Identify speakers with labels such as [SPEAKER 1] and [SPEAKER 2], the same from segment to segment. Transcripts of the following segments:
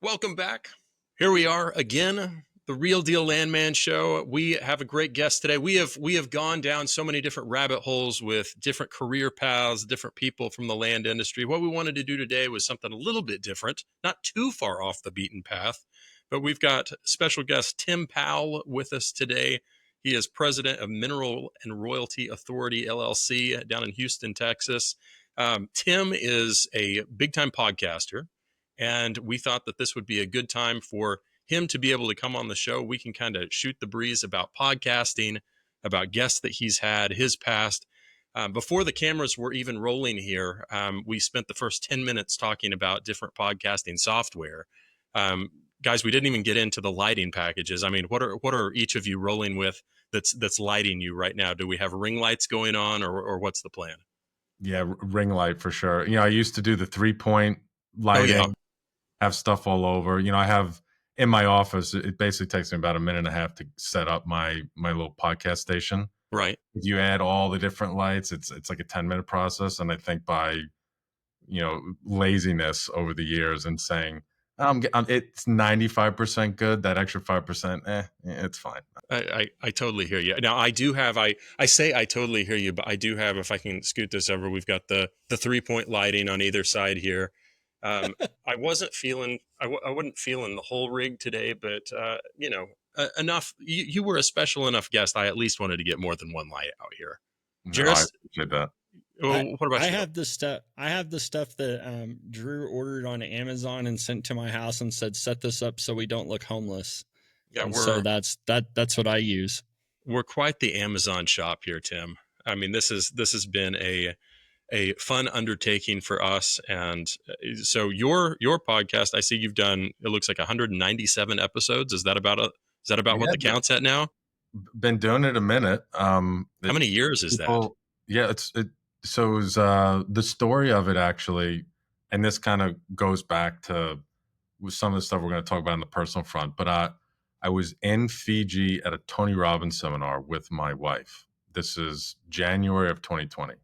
[SPEAKER 1] Welcome back. Here we are again, the Real Deal Landman Show. We have a great guest today. We have gone down so many different rabbit holes with different career paths, different people from the land industry. What we wanted to do today was something a little bit different, not too far off the beaten path, but we've got special guest Tim Pawul with us today. He is president of Minerals and Royalties Authority LLC down in Houston, Texas. Tim is a big-time podcaster. And we thought that this would be a good time for him to be able to come on the show. We can kind of shoot the breeze about podcasting, about guests that he's had, his past. Before the cameras were even rolling here, we spent the first 10 minutes talking about different podcasting software. Guys, we didn't even get into the lighting packages. I mean, what are each of you rolling with that's lighting you right now? Do we have ring lights going on, or what's the plan?
[SPEAKER 2] Yeah, ring light for sure. I used to do the 3-point lighting.
[SPEAKER 1] Oh, yeah.
[SPEAKER 2] Have stuff all over. I have in my office, it basically takes me about a minute and a half to set up my little podcast station.
[SPEAKER 1] Right.
[SPEAKER 2] If you add all the different lights, it's like a 10-minute process. And I think by, laziness over the years and saying, it's 95% good, that extra 5%, it's fine.
[SPEAKER 1] I totally hear you. Now I do have, I say I totally hear you, but I do have, if I can scoot this over, we've got the 3-point lighting on either side here. I wasn't feeling, I wasn't feeling the whole rig today, but enough. You were a special enough guest. I at least wanted to get more than one light out here.
[SPEAKER 2] Jerris, I appreciate that.
[SPEAKER 1] What about you?
[SPEAKER 3] I have the stuff that Drew ordered on Amazon and sent to my house and said, set this up so we don't look homeless.
[SPEAKER 1] Yeah,
[SPEAKER 3] so that's what I use.
[SPEAKER 1] We're quite the Amazon shop here, Tim. I mean, this has been a fun undertaking for us. And so your podcast, I see you've done, it looks like 197 episodes. Is that about what the count's at now?
[SPEAKER 2] Been doing it a minute.
[SPEAKER 1] How many years is that?
[SPEAKER 2] Yeah, so it was the story of it actually, and this kind of goes back to some of the stuff we're going to talk about on the personal front, but I was in Fiji at a Tony Robbins seminar with my wife. This is January of 2020.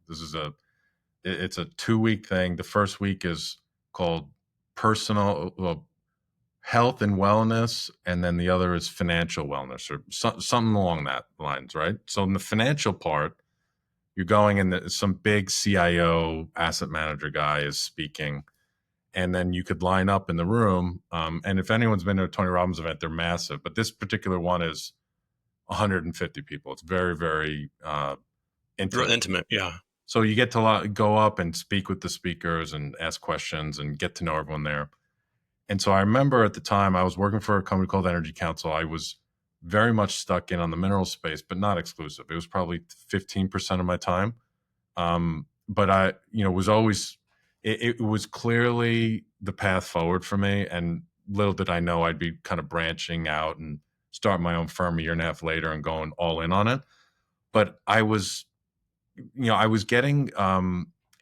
[SPEAKER 2] It's a 2-week thing. The first week is called personal health and wellness, and then the other is financial wellness, or something along that lines, right? So in the financial part, you're going in, some big CIO asset manager guy is speaking, and then you could line up in the room. And if anyone's been to a Tony Robbins event, they're massive, but this particular one is 150 people. It's very, very intimate.
[SPEAKER 1] Yeah.
[SPEAKER 2] So you get to go up and speak with the speakers and ask questions and get to know everyone there. And so I remember at the time I was working for a company called Energy Council. I was very much stuck in on the mineral space, but not exclusive. It was probably 15% of my time. But I, was always, it was clearly the path forward for me. And little did I know I'd be kind of branching out and start my own firm a year and a half later and going all in on it. But I was getting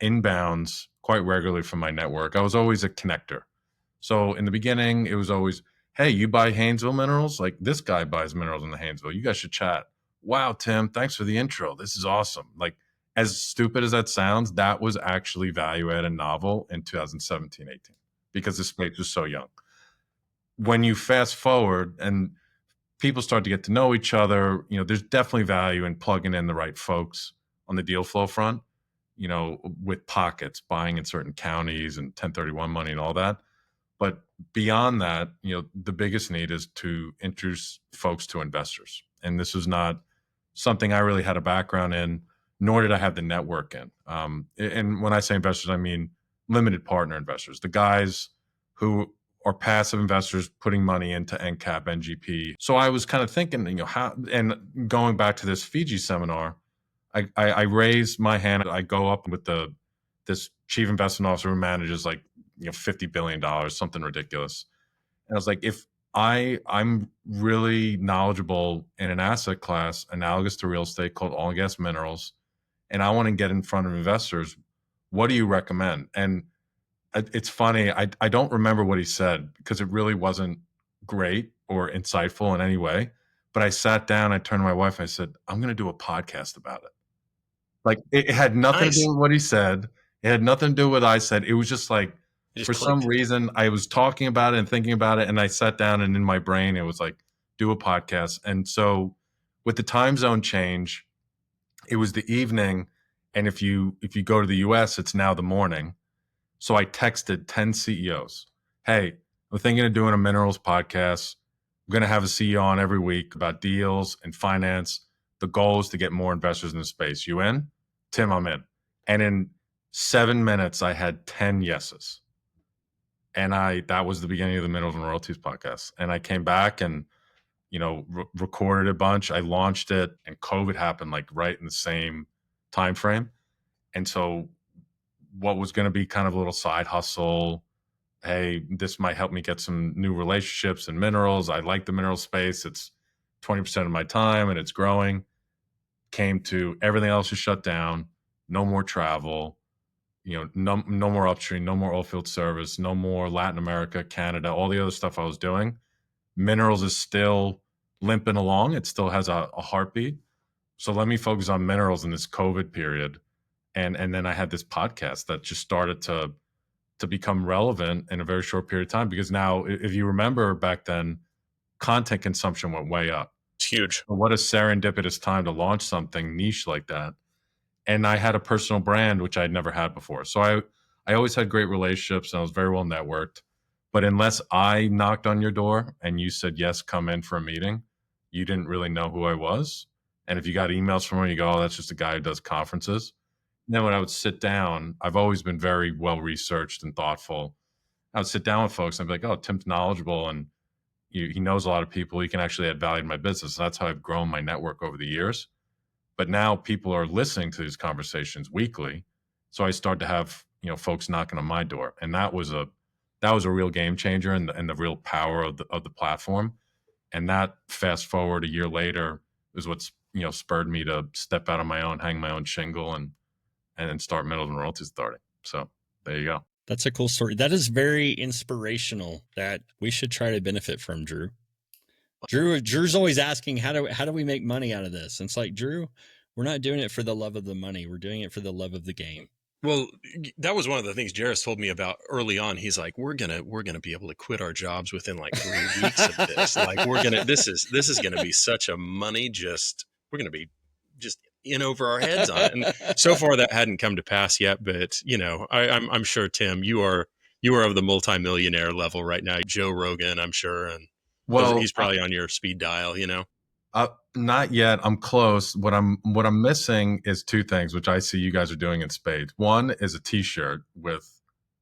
[SPEAKER 2] inbounds quite regularly from my network. I was always a connector. So in the beginning, it was always, hey, you buy Haynesville minerals? Like, this guy buys minerals in the Haynesville. You guys should chat. Wow, Tim, thanks for the intro. This is awesome. Like, as stupid as that sounds, that was actually value added and novel in 2017, 18, because the space was so young. When you fast forward and people start to get to know each other, there's definitely value in plugging in the right folks on the deal flow front, with pockets, buying in certain counties and 1031 money and all that. But beyond that, the biggest need is to introduce folks to investors. And this was not something I really had a background in, nor did I have the network in. And when I say investors, I mean limited partner investors, the guys who are passive investors putting money into NCAP, NGP. So I was kind of thinking, how, and going back to this Fiji seminar, I raised my hand. I go up with this chief investment officer who manages like $50 billion, something ridiculous. And I was like, if I'm really knowledgeable in an asset class analogous to real estate called oil and gas minerals, and I want to get in front of investors. What do you recommend? And it's funny. I don't remember what he said because it really wasn't great or insightful in any way. But I sat down, I turned to my wife, and I said, I'm going to do a podcast about it. Like it had nothing to do
[SPEAKER 1] Nice.
[SPEAKER 2] with what he said. It had nothing to do with what I said. It was just like,
[SPEAKER 1] It just
[SPEAKER 2] for some
[SPEAKER 1] clicked.
[SPEAKER 2] reason, I was talking about it and thinking about it, and I sat down, and in my brain, it was like, do a podcast. And so, with the time zone change, it was the evening, and if you go to the US, it's now the morning. So I texted 10 CEOs. Hey, I'm thinking of doing a minerals podcast. I'm going to have a CEO on every week about deals and finance. The goal is to get more investors in the space. You in? Tim, I'm in. And in 7 minutes, I had 10 yeses. And that was the beginning of the Minerals and Royalties podcast. And I came back and, recorded a bunch. I launched it, and COVID happened like right in the same time frame. And so what was going to be kind of a little side hustle, hey, this might help me get some new relationships in minerals. I like the mineral space. It's 20% of my time and it's growing. Came to everything else is shut down. No more travel, no more upstream, no more oilfield service, no more Latin America, Canada, all the other stuff I was doing. Minerals is still limping along. It still has a heartbeat. So let me focus on minerals in this COVID period. And then I had this podcast that just started to become relevant in a very short period of time, because now, if you remember back then, content consumption went way up.
[SPEAKER 1] It's huge.
[SPEAKER 2] What a serendipitous time to launch something niche like that. And I had a personal brand, which I'd never had before. So I always had great relationships and I was very well networked. But unless I knocked on your door and you said, yes, come in for a meeting, you didn't really know who I was. And if you got emails from me, you go, oh, that's just a guy who does conferences. And then when I would sit down, I've always been very well researched and thoughtful. I would sit down with folks and I'd be like, oh, Tim's knowledgeable and he knows a lot of people. He can actually add value to my business. And that's how I've grown my network over the years. But now people are listening to these conversations weekly. So I started to have, folks knocking on my door. And that was a real game changer and the real power of the platform. And that, fast forward a year later, is what's, spurred me to step out on my own, hang my own shingle and start Minerals and Royalties Authority. So there you go.
[SPEAKER 3] That's a cool story. That is very inspirational that we should try to benefit from, Drew. Drew's always asking, how do we make money out of this? And it's like, Drew, we're not doing it for the love of the money. We're doing it for the love of the game.
[SPEAKER 1] Well, that was one of the things Jerris told me about early on. He's like, we're gonna be able to quit our jobs within like 3 weeks of this. Like this is gonna be such a money we're gonna be just in over our heads on it. And so far that hadn't come to pass yet. But I'm sure, Tim, you are of the multimillionaire level right now. Joe Rogan, I'm sure, and he's probably on your speed dial.
[SPEAKER 2] Not yet. I'm close. What I'm missing is two things, which I see you guys are doing in spades. One is a T-shirt with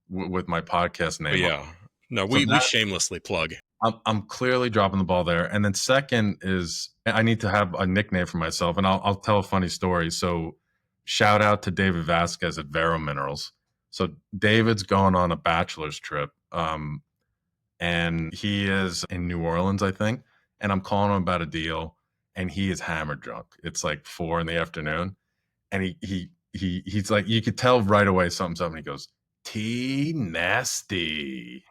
[SPEAKER 2] my podcast name.
[SPEAKER 1] Yeah. No, we shamelessly plug.
[SPEAKER 2] I'm clearly dropping the ball there. And then second is I need to have a nickname for myself, and I'll tell a funny story. So shout out to David Vasquez at Vero Minerals. So David's going on a bachelor's trip, and he is in New Orleans, I think. And I'm calling him about a deal, and he is hammered drunk. It's like 4 p.m, and he's like, you could tell right away something's up, and he goes, T nasty.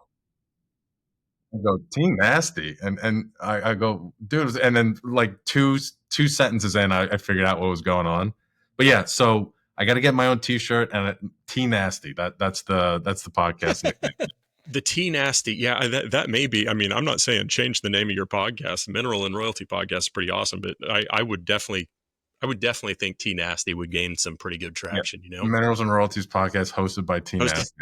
[SPEAKER 2] I go, T nasty, and I go, dude, and then like two sentences in, I figured out what was going on. But yeah, so I got to get my own T-shirt and T nasty. That's the podcast nickname.
[SPEAKER 1] The T nasty, yeah, that may be. I mean, I'm not saying change the name of your podcast. Mineral and Royalty Podcast is pretty awesome, but I would definitely think T nasty would gain some pretty good traction.
[SPEAKER 2] Yeah. Minerals and Royalties Podcast hosted by T Nasty.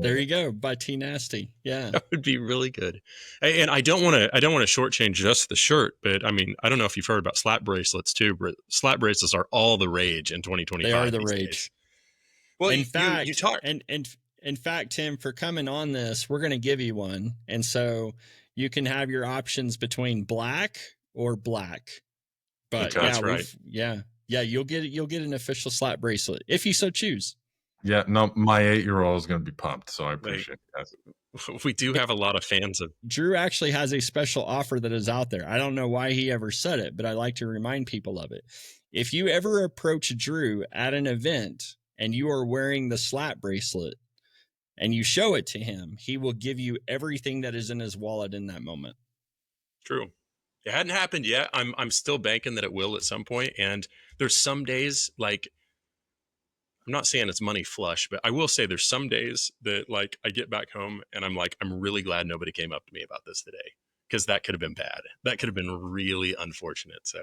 [SPEAKER 3] There you go, by T Nasty. Yeah,
[SPEAKER 1] that would be really good. And I don't want to shortchange just the shirt, but I mean, I don't know if you've heard about slap bracelets too, but slap bracelets are all the rage in 2025.
[SPEAKER 3] They are the rage.
[SPEAKER 1] Days. Well, in fact, you talk
[SPEAKER 3] and in fact, Tim, for coming on this, we're going to give you one. And so you can have your options between black or black. But
[SPEAKER 1] okay, that's right.
[SPEAKER 3] You'll get an official slap bracelet if you so choose.
[SPEAKER 2] Yeah, no, my 8-year-old is going to be pumped. So I appreciate that.
[SPEAKER 1] We do have a lot of fans of
[SPEAKER 3] Drew actually has a special offer that is out there. I don't know why he ever said it, but I like to remind people of it. If you ever approach Drew at an event and you are wearing the slap bracelet and you show it to him, he will give you everything that is in his wallet in that moment.
[SPEAKER 1] True. It hadn't happened yet. I'm still banking that it will at some point. And there's some days, like, I'm not saying it's money flush, but I will say there's some days that, like, I get back home and I'm like, I'm really glad nobody came up to me about this today, because that could have been bad. That could have been really unfortunate. So,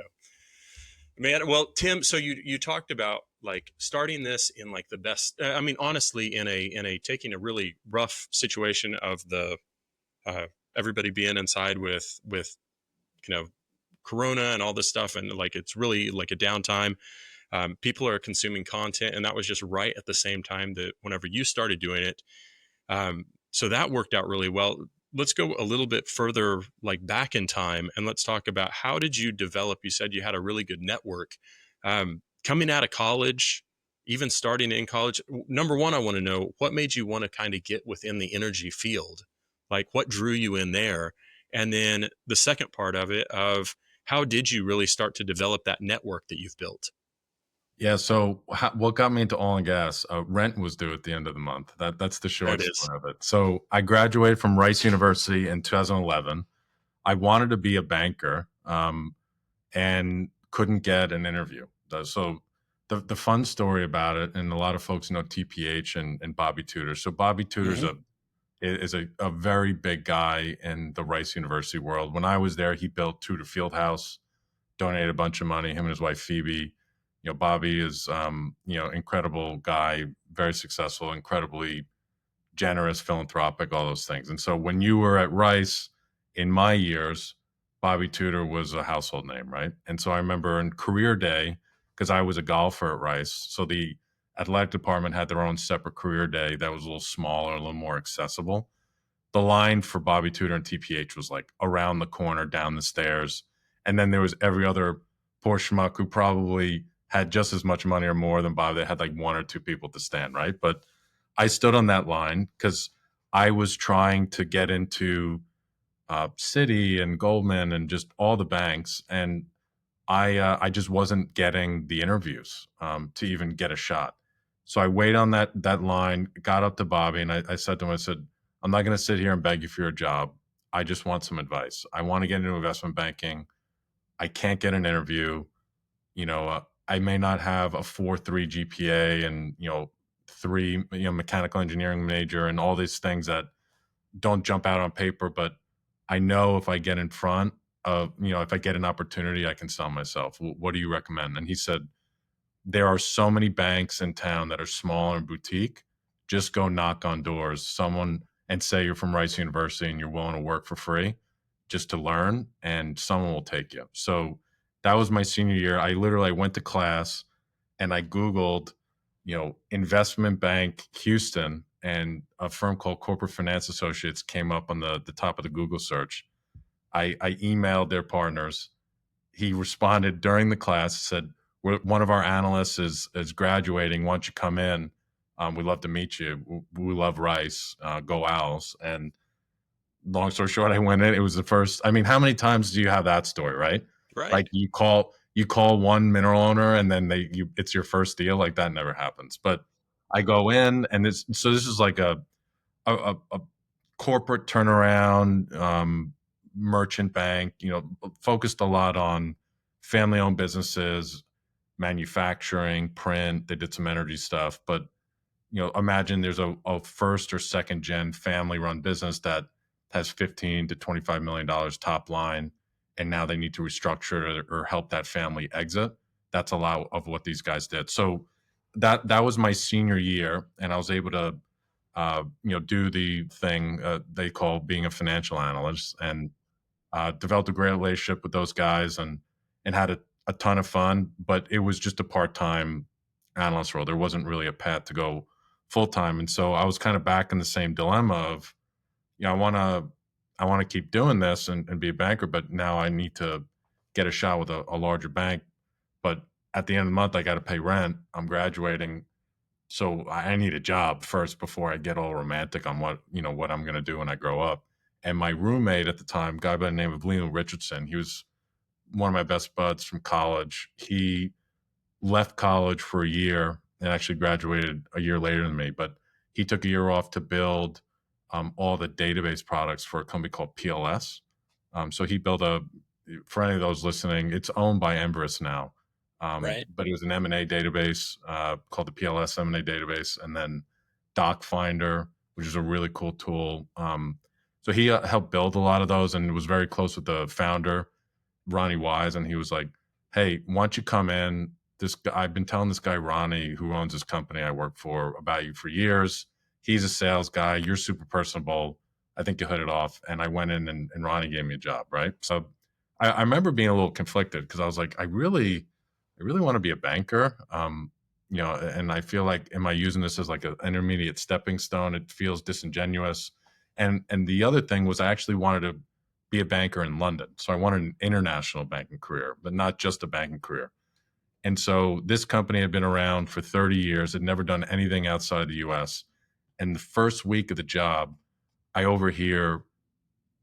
[SPEAKER 1] man, well, Tim, so you talked about like starting this in like the best. I mean, honestly, in a taking a really rough situation of the uh, everybody being inside with you know Corona and all this stuff, and like it's really like a downtime. People are consuming content, and that was just right at the same time that whenever you started doing it. So that worked out really well. Let's go a little bit further, like back in time, and let's talk about how did you develop? You said you had a really good network coming out of college, even starting in college. Number one, I want to know what made you want to kind of get within the energy field, like what drew you in there, and then the second part of it of how did you really start to develop that network that you've built?
[SPEAKER 2] Yeah. So what got me into oil and gas? Rent was due at the end of the month. That's the
[SPEAKER 1] There it
[SPEAKER 2] short
[SPEAKER 1] is.
[SPEAKER 2] story of it. So I graduated from Rice University in 2011. I wanted to be a banker, and couldn't get an interview. So the fun story about it, and a lot of folks know TPH and Bobby Tudor. So Bobby Tudor's
[SPEAKER 3] Mhm.
[SPEAKER 2] is a very big guy in the Rice University world. When I was there, he built Tudor Fieldhouse, donated a bunch of money. Him and his wife Phoebe. Bobby is incredible guy, very successful, incredibly generous, philanthropic, all those things. And so when you were at Rice in my years, Bobby Tudor was a household name, right? And so I remember in career day, because I was a golfer at Rice, so the athletic department had their own separate career day that was a little smaller, a little more accessible. The line for Bobby Tudor and TPH was like around the corner, down the stairs. And then there was every other poor schmuck who probably had just as much money or more than Bob. They had like one or two people to stand, right? But I stood on that line because I was trying to get into Citi and Goldman and just all the banks, and I just wasn't getting the interviews to even get a shot. So I waited on that line, got up to Bobby, and I said to him, I said, I'm not going to sit here and beg you for your job. I just want some advice. I want to get into investment banking. I can't get an interview. I may not have a 4.3 GPA and three mechanical engineering major and all these things that don't jump out on paper, but I know if I get in front of, if I get an opportunity, I can sell myself. What do you recommend? And he said, there are so many banks in town that are small and boutique. Just go knock on doors, someone, and say you're from Rice University and you're willing to work for free just to learn, and someone will take you. So that was my senior year. I went to class and I Googled, investment bank Houston, and a firm called Corporate Finance Associates came up on the top of the Google search. I emailed their partners. He responded during the class, said, one of our analysts is graduating. Why don't you come in? We'd love to meet you. We love Rice. Go Owls. And long story short, I went in. It was the first. I mean, how many times do you have that story, right?
[SPEAKER 1] Right.
[SPEAKER 2] Like you call one mineral owner and then it's your first deal. Like that never happens. But I go in, and this is like a corporate turnaround, merchant bank, focused a lot on family owned businesses, manufacturing, print. They did some energy stuff, but imagine there's a first or second gen family run business that has 15 to $25 million top line, and now they need to restructure it or help that family exit. That's a lot of what these guys did. So that was my senior year, and I was able to do the thing they call being a financial analyst, and developed a great relationship with those guys, and had a ton of fun. But it was just a part time analyst role. There wasn't really a path to go full time, and so I was kind of back in the same dilemma of, I want to keep doing this and be a banker, but now I need to get a shot with a larger bank. But at the end of the month, I got to pay rent. I'm graduating, so I need a job first before I get all romantic on what I'm going to do when I grow up. And my roommate at the time, a guy by the name of Leo Richardson, he was one of my best buds from college. He left college for a year and actually graduated a year later than me. But he took a year off to build all the database products for a company called PLS. So he built for any of those listening, it's owned by Embers now.
[SPEAKER 3] Right.
[SPEAKER 2] But it was an M&A database called the PLS M&A database, and then Doc Finder, which is a really cool tool. So he helped build a lot of those and was very close with the founder, Ronnie Wise. And he was like, hey, why don't you come in? This guy, I've been telling this guy, Ronnie, who owns this company I work for, about you for years. He's a sales guy. You're super personable. I think you hit it off. And I went in and Ronnie gave me a job. Right. So I remember being a little conflicted because I was like, I really want to be a banker. And I feel like, am I using this as like an intermediate stepping stone? It feels disingenuous. And the other thing was I actually wanted to be a banker in London. So I wanted an international banking career, but not just a banking career. And so this company had been around for 30 years, had never done anything outside the US. And the first week of the job, I overhear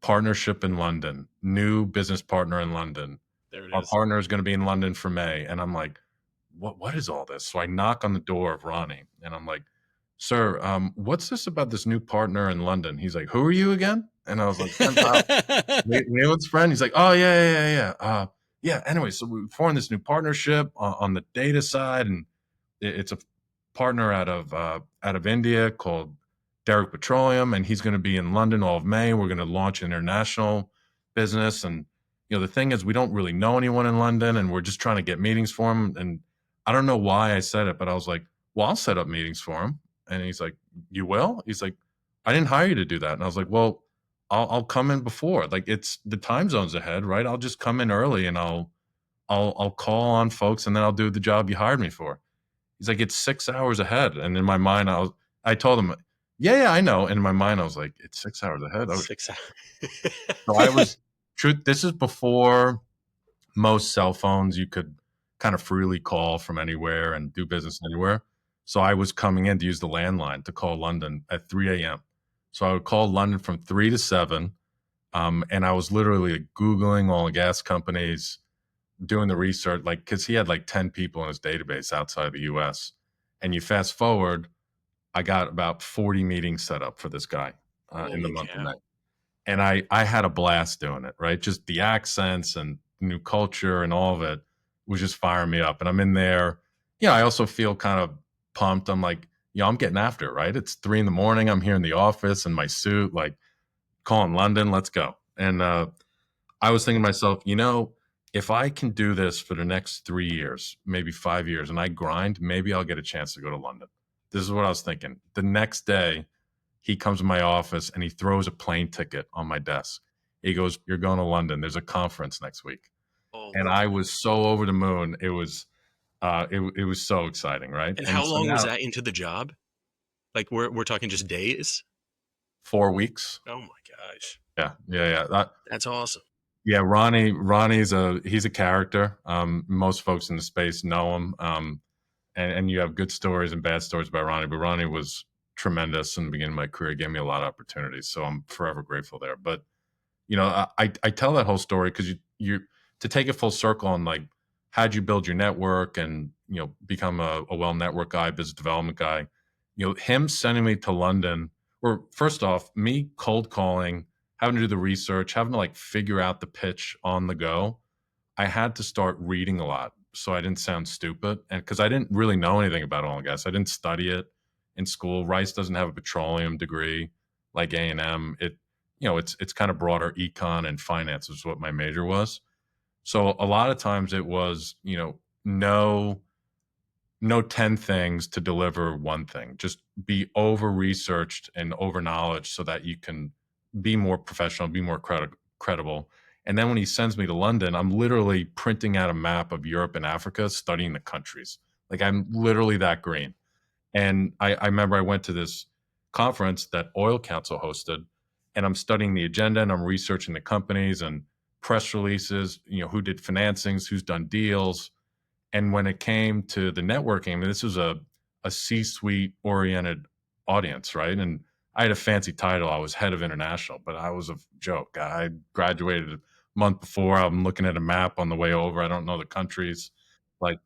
[SPEAKER 2] partnership in London, new business partner in London.
[SPEAKER 1] There it
[SPEAKER 2] Our
[SPEAKER 1] is.
[SPEAKER 2] partner is going to be in London for May. And I'm like, what is all this? So I knock on the door of Ronnie and I'm like, sir, what's this about this new partner in London? He's like, who are you again? And I was like, Tim Pawul, Neil's friend. He's like, oh yeah. Yeah. Anyway, so we formed this new partnership on the data side, and it's a partner out of India called Derek Petroleum, and he's going to be in London all of May. We're going to launch international business, and the thing is, we don't really know anyone in London, and we're just trying to get meetings for him. And I don't know why I said it, but I was like, well, I'll set up meetings for him. And he's like, you will? He's like, I didn't hire you to do that. And I was like, well, I'll come in before. Like, it's the time zone's ahead, right? I'll just come in early and I'll call on folks, and then I'll do the job you hired me for. He's like, it's 6 hours ahead. And in my mind, I told him, yeah, I know. And in my mind, I was like, it's 6 hours ahead. Oh,
[SPEAKER 1] 6 hours.
[SPEAKER 2] so I was this is before most cell phones you could kind of freely call from anywhere and do business anywhere. So I was coming in to use the landline to call London at 3 a.m. So I would call London from 3 to 7. And I was literally Googling all the gas companies, doing the research, like, because he had like 10 people in his database outside the US. And you fast forward, I got about 40 meetings set up for this guy in the month of May. And I had a blast doing it, right? Just the accents and new culture and all of it was just firing me up. And I'm in there. I also feel kind of pumped. I'm like, I'm getting after it, right? It's 3 a.m. I'm here in the office in my suit, like calling London, let's go. And I was thinking to myself, if I can do this for the next 3 years, maybe 5 years, and I grind, maybe I'll get a chance to go to London. This is what I was thinking. The next day, he comes to my office and he throws a plane ticket on my desk. He goes, you're going to London. There's a conference next week. And I was so over the moon. It was it was so exciting, right?
[SPEAKER 1] And how
[SPEAKER 2] so
[SPEAKER 1] long
[SPEAKER 2] now,
[SPEAKER 1] was that into the job? Like we're talking just days?
[SPEAKER 2] 4 weeks.
[SPEAKER 1] Oh my gosh.
[SPEAKER 2] Yeah.
[SPEAKER 1] That's awesome.
[SPEAKER 2] Yeah, Ronnie's he's a character. Most folks in the space know him. And you have good stories and bad stories about Ronnie, but Ronnie was tremendous in the beginning of my career. He gave me a lot of opportunities, so I'm forever grateful there. But I tell that whole story because you to take it full circle on like how'd you build your network and become a well network guy, business development guy. Him sending me to London, or first off, me cold calling, having to do the research, having to like figure out the pitch on the go. I had to start reading a lot so I didn't sound stupid, and because I didn't really know anything about oil and gas. I didn't study it in school. Rice doesn't have a petroleum degree like A&M. It's kind of broader. Econ and finance is what my major was. So a lot of times it was no 10 things to deliver one thing. Just be over researched and over knowledge so that you can be more professional, be more credible. And then when he sends me to London, I'm literally printing out a map of Europe and Africa, studying the countries. Like I'm literally that green. And I remember I went to this conference that Oil Council hosted, and I'm studying the agenda and I'm researching the companies and press releases, who did financings, who's done deals. And when it came to the networking, I mean, this was a C-suite oriented audience, right? And I had a fancy title. I was head of international, but I was a joke. I graduated a month before. I'm looking at a map on the way over. I don't know the countries. Like,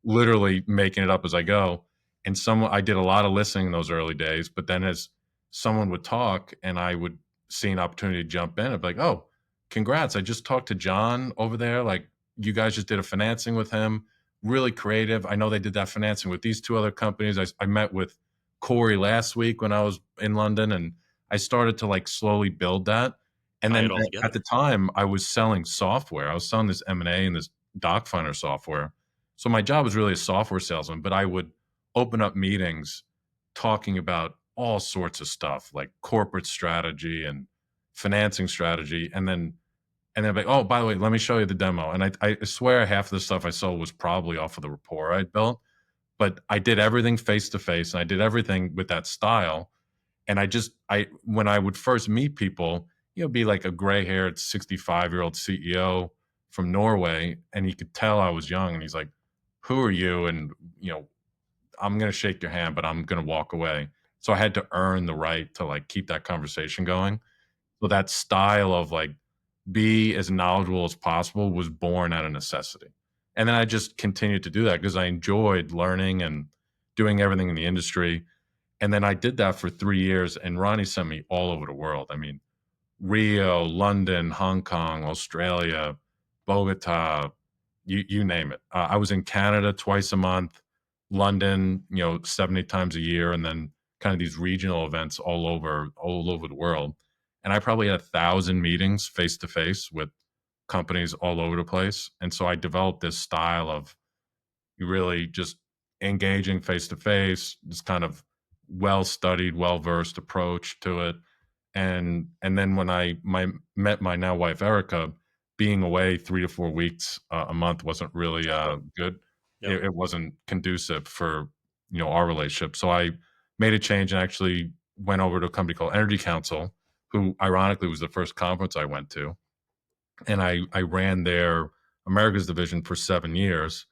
[SPEAKER 2] literally making it up as I go. And I did a lot of listening in those early days, but then as someone would talk and I would see an opportunity to jump in, I'd be like, oh, congrats. I just talked to John over there. Like, you guys just did a financing with him. Really creative. I know they did that financing with these two other companies. I met with Corey last week when I was in London, and I started to like slowly build that. And
[SPEAKER 1] Tie
[SPEAKER 2] then
[SPEAKER 1] it all
[SPEAKER 2] at the
[SPEAKER 1] together.
[SPEAKER 2] time, I was selling software. I was selling this M&A and this doc finder software. So my job was really a software salesman, but I would open up meetings talking about all sorts of stuff like corporate strategy and financing strategy. And then like, oh, by the way, let me show you the demo. And I swear half of the stuff I sold was probably off of the rapport I'd built. But I did everything face to face and I did everything with that style. And when I would first meet people, be like a gray-haired 65-year-old CEO from Norway, and he could tell I was young, and he's like, "Who are you?" And I'm gonna shake your hand, but I'm gonna walk away. So I had to earn the right to like keep that conversation going. So that style of like be as knowledgeable as possible was born out of necessity. And then I just continued to do that because I enjoyed learning and doing everything in the industry. And then I did that for 3 years, and Ronnie sent me all over the world. I mean, Rio, London, Hong Kong, Australia, Bogota, you name it. I was in Canada twice a month, London, 70 times a year, and then kind of these regional events all over the world. And I probably had 1,000 meetings face to face with companies all over the place. And so I developed this style of really just engaging face to face, this kind of well studied, well versed approach to it. And then when I met my now wife Erica, being away 3 to 4 weeks a month wasn't really good.
[SPEAKER 1] Yep.
[SPEAKER 2] It wasn't conducive for our relationship. So I made a change and actually went over to a company called Energy Council, who ironically was the first conference I went to, and I ran their Americas division for 7 years,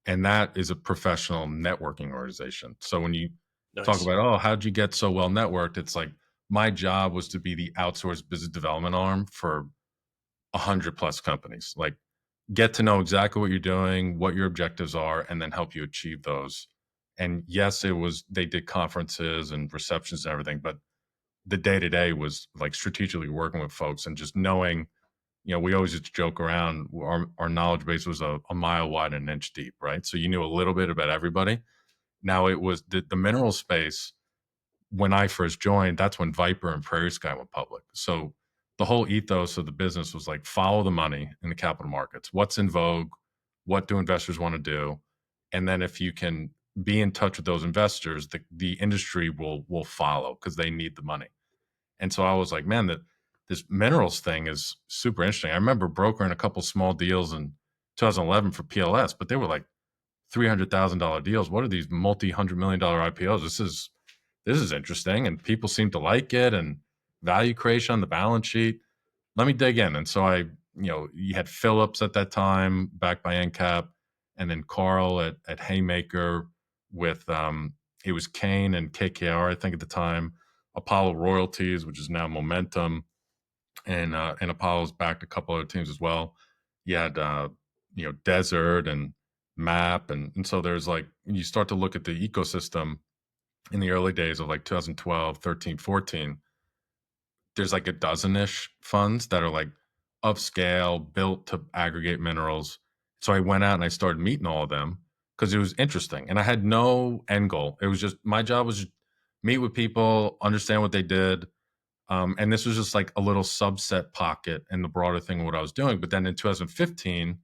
[SPEAKER 2] and that is a professional networking organization. So when you talk
[SPEAKER 1] Nice.
[SPEAKER 2] about, oh, how'd you get so well networked? It's like my job was to be the outsourced business development arm for 100+ companies. Like, get to know exactly what you're doing, what your objectives are, and then help you achieve those. And yes, they did conferences and receptions and everything, but the day to day was like strategically working with folks and just knowing, we always used to joke around. Our knowledge base was a mile wide and an inch deep, right? So you knew a little bit about everybody. Now it was the mineral space. When I first joined, that's when Viper and Prairie Sky went public. So the whole ethos of the business was like follow the money in the capital markets. What's in vogue? What do investors want to do? And then if you can be in touch with those investors, the industry will follow because they need the money. And so I was like, man, this minerals thing is super interesting. I remember brokering a couple small deals in 2011 for PLS, but they were like $300,000 deals. What are these multi-$100 million IPOs? This is interesting, and people seem to like it, and value creation on the balance sheet. Let me dig in. And so you had Phillips at that time, backed by NCAP, and then Carl at Haymaker with it was Kane and KKR, I think at the time, Apollo Royalties, which is now Momentum, and Apollo's backed a couple other teams as well. You had Desert and Map, and so there's like you start to look at the ecosystem in the early days of like 2012, 13, 14. There's like a dozen-ish funds that are like upscale, built to aggregate minerals. So I went out and I started meeting all of them because it was interesting, and I had no end goal. It was just my job was just meet with people, understand what they did, and this was just like a little subset pocket in the broader thing of what I was doing. But then in 2015,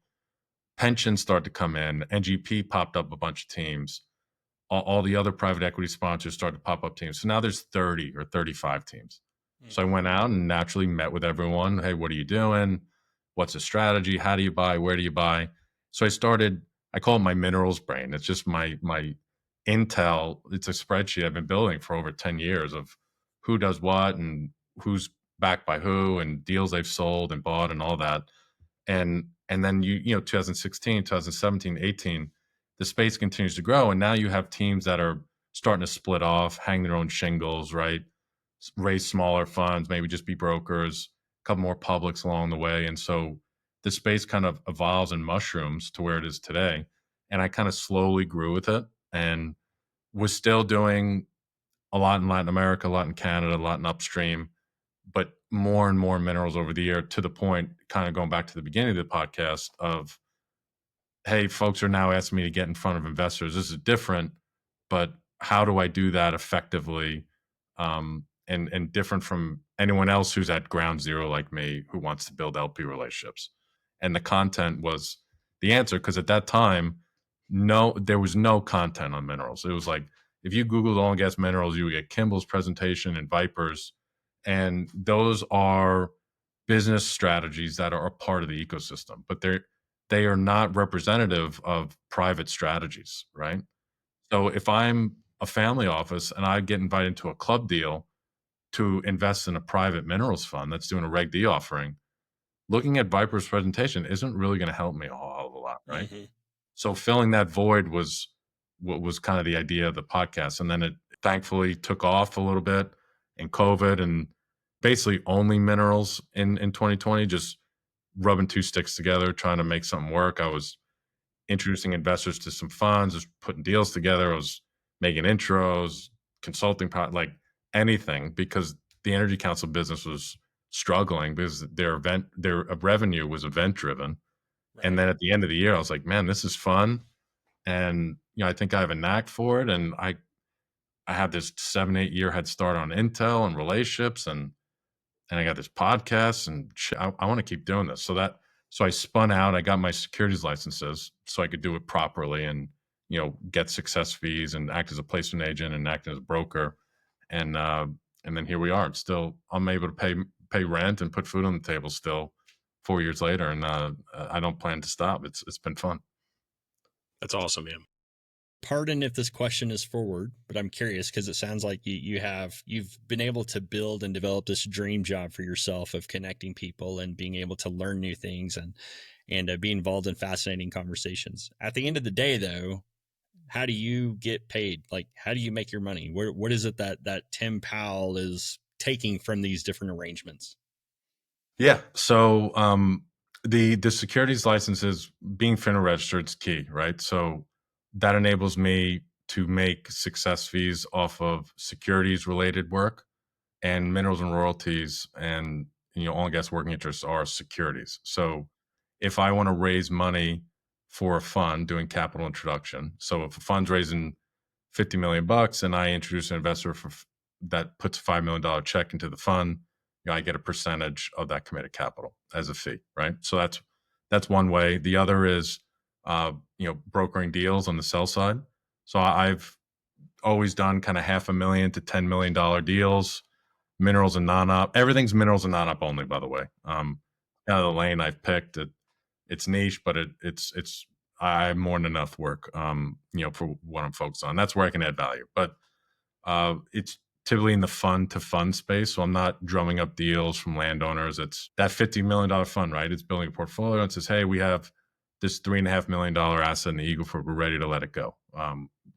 [SPEAKER 2] pensions started to come in. NGP popped up a bunch of teams. All the other private equity sponsors started to pop up teams. So now there's 30 or 35 teams. So I went out and naturally met with everyone. Hey, what are you doing? What's the strategy? How do you buy? Where do you buy? So I call it my minerals brain. It's just my intel. It's a spreadsheet I've been building for over 10 years of who does what and who's backed by who and deals they've sold and bought and all that. And then 2016, 2017, 18, the space continues to grow. And now you have teams that are starting to split off, hang their own shingles, right? Raise smaller funds, maybe just be brokers, a couple more publics along the way. And so the space kind of evolves and mushrooms to where it is today. and I kind of slowly grew with it and was still doing a lot in Latin America, a lot in Canada, a lot in upstream, but more and more minerals over the year, to the point, kind of going back to the beginning of the podcast, of, hey, folks are now asking me to get in front of investors. This is different, but how do I do that effectively, and different from anyone else who's at ground zero like me, who wants to build LP relationships? And the content was the answer, because at that time, there was no content on minerals. It was like, if you Googled oil and gas minerals, you would get Kimball's presentation and Vipers, and those are business strategies that are a part of the ecosystem, but they are not representative of private strategies, right? So if I'm a family office and I get invited to a club deal to invest in a private minerals fund that's doing a Reg D offering, looking at Viper's presentation isn't really going to help me a whole hell of a lot, right?
[SPEAKER 3] Mhm.
[SPEAKER 2] So filling that void was what was kind of the idea of the podcast. And then it thankfully took off a little bit in COVID, and basically only minerals in 2020, just rubbing two sticks together, trying to make something work. I was introducing investors to some funds, just putting deals together. I was making intros, consulting, like anything, because the Energy Council business was struggling because their revenue was event driven. And
[SPEAKER 3] Right.
[SPEAKER 2] then at the end of the year, I was like, man, this is fun. And, I think I have a knack for it. And I had this 7-8 year head start on Intel and relationships, and I got this podcast, and I want to keep doing this. So I spun out, I got my securities licenses so I could do it properly, and, get success fees and act as a placement agent and act as a broker. And then here we are. I'm able to pay rent and put food on the table still 4 years later. And I don't plan to stop. It's been fun.
[SPEAKER 1] That's awesome, man.
[SPEAKER 3] Pardon if this question is forward, but I'm curious because it sounds like you've been able to build and develop this dream job for yourself of connecting people and being able to learn new things and be involved in fascinating conversations. At the end of the day, though, how do you get paid? Like, how do you make your money? What is it that Tim Pawul is taking from these different arrangements?
[SPEAKER 2] Yeah. So the securities licenses, being FINRA registered, is key, right? So that enables me to make success fees off of securities related work, and minerals and royalties, and oil and gas working interests are securities. So if I want to raise money for a fund doing capital introduction, so if a fund's raising 50 million bucks and I introduce an investor that puts a $5 million check into the fund, I get a percentage of that committed capital as a fee, right? So that's one way. The other is brokering deals on the sell side. So I've always done kind of $500,000 to $10 million deals, minerals and non-op. Everything's minerals and non-op only, by the way. Kind of the lane I've picked. It's niche, but it's I have more than enough work, for what I'm focused on. That's where I can add value. But it's typically in the fund to fund space. So I'm not drumming up deals from landowners. It's that $50 million fund, right? It's building a portfolio and says, hey, we have this $3.5 million asset in the Eagle Ford. We're ready to let it go.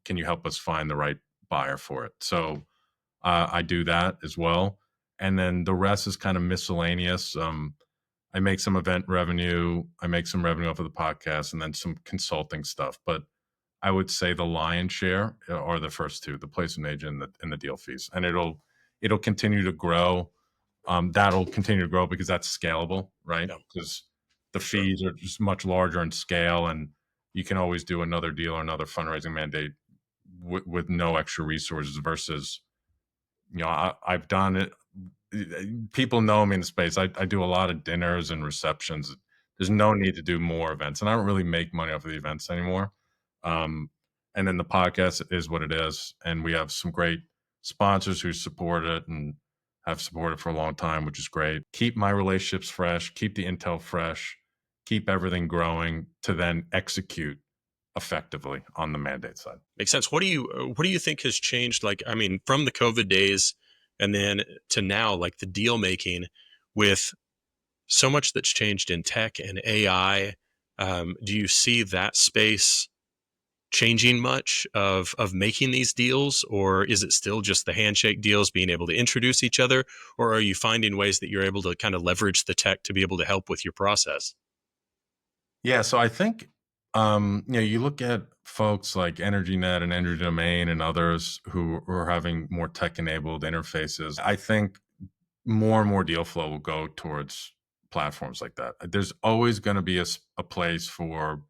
[SPEAKER 2] Can you help us find the right buyer for it? So I do that as well. And then the rest is kind of miscellaneous. I make some event revenue. I make some revenue off of the podcast, and then some consulting stuff. But I would say the lion's share are the first two, the placement agent and the deal fees. And it'll continue to grow. That'll continue to grow because that's scalable, right?
[SPEAKER 1] Yeah.
[SPEAKER 2] Because the fees are just much larger in scale, and you can always do another deal or another fundraising mandate with no extra resources versus, I've done it. People know me in the space. I do a lot of dinners and receptions. There's no need to do more events, and I don't really make money off of the events anymore. Um, and then the podcast is what it is, and we have some great sponsors who support it and have supported for a long time, which is great. Keep my relationships fresh, keep the intel fresh, keep everything growing to then execute effectively on the mandate side.
[SPEAKER 1] Makes sense. What do you think has changed? Like, I mean, from the COVID days and then to now, like the deal making with so much that's changed in tech and AI. Do you see that space changing much of making these deals, or is it still just the handshake deals, being able to introduce each other, or are you finding ways that you're able to kind of leverage the tech to be able to help with your process?
[SPEAKER 2] Yeah, so I think You look at folks like EnergyNet and Energy Domain and others who are having more tech-enabled interfaces. I think more and more deal flow will go towards platforms like that. There's always going to be a place for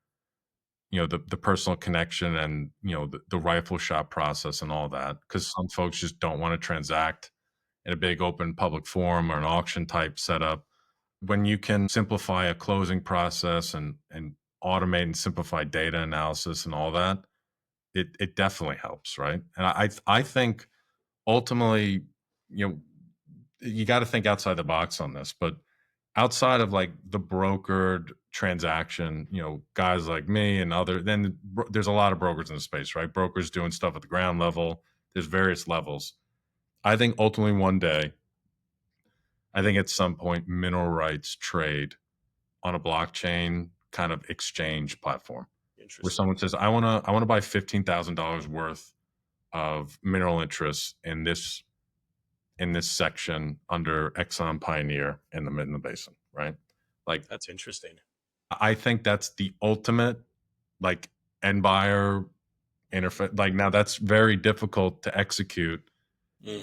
[SPEAKER 2] the personal connection and the rifle shot process and all that, because some folks just don't want to transact in a big open public forum or an auction type setup. When you can simplify a closing process and automate and simplify data analysis and all that, it definitely helps, right? And I think ultimately, you got to think outside the box on this, but outside of like the brokered transaction, guys like me and there's a lot of brokers in the space, right? Brokers doing stuff at the ground level. There's various levels. I think ultimately one day, I think at some point, mineral rights trade on a blockchain kind of exchange platform where someone says, I want to buy $15,000 worth of mineral interests in this section under Exxon Pioneer in the basin, right? Like,
[SPEAKER 1] that's interesting.
[SPEAKER 2] I think that's the ultimate like end buyer interface. Like, now that's very difficult to execute,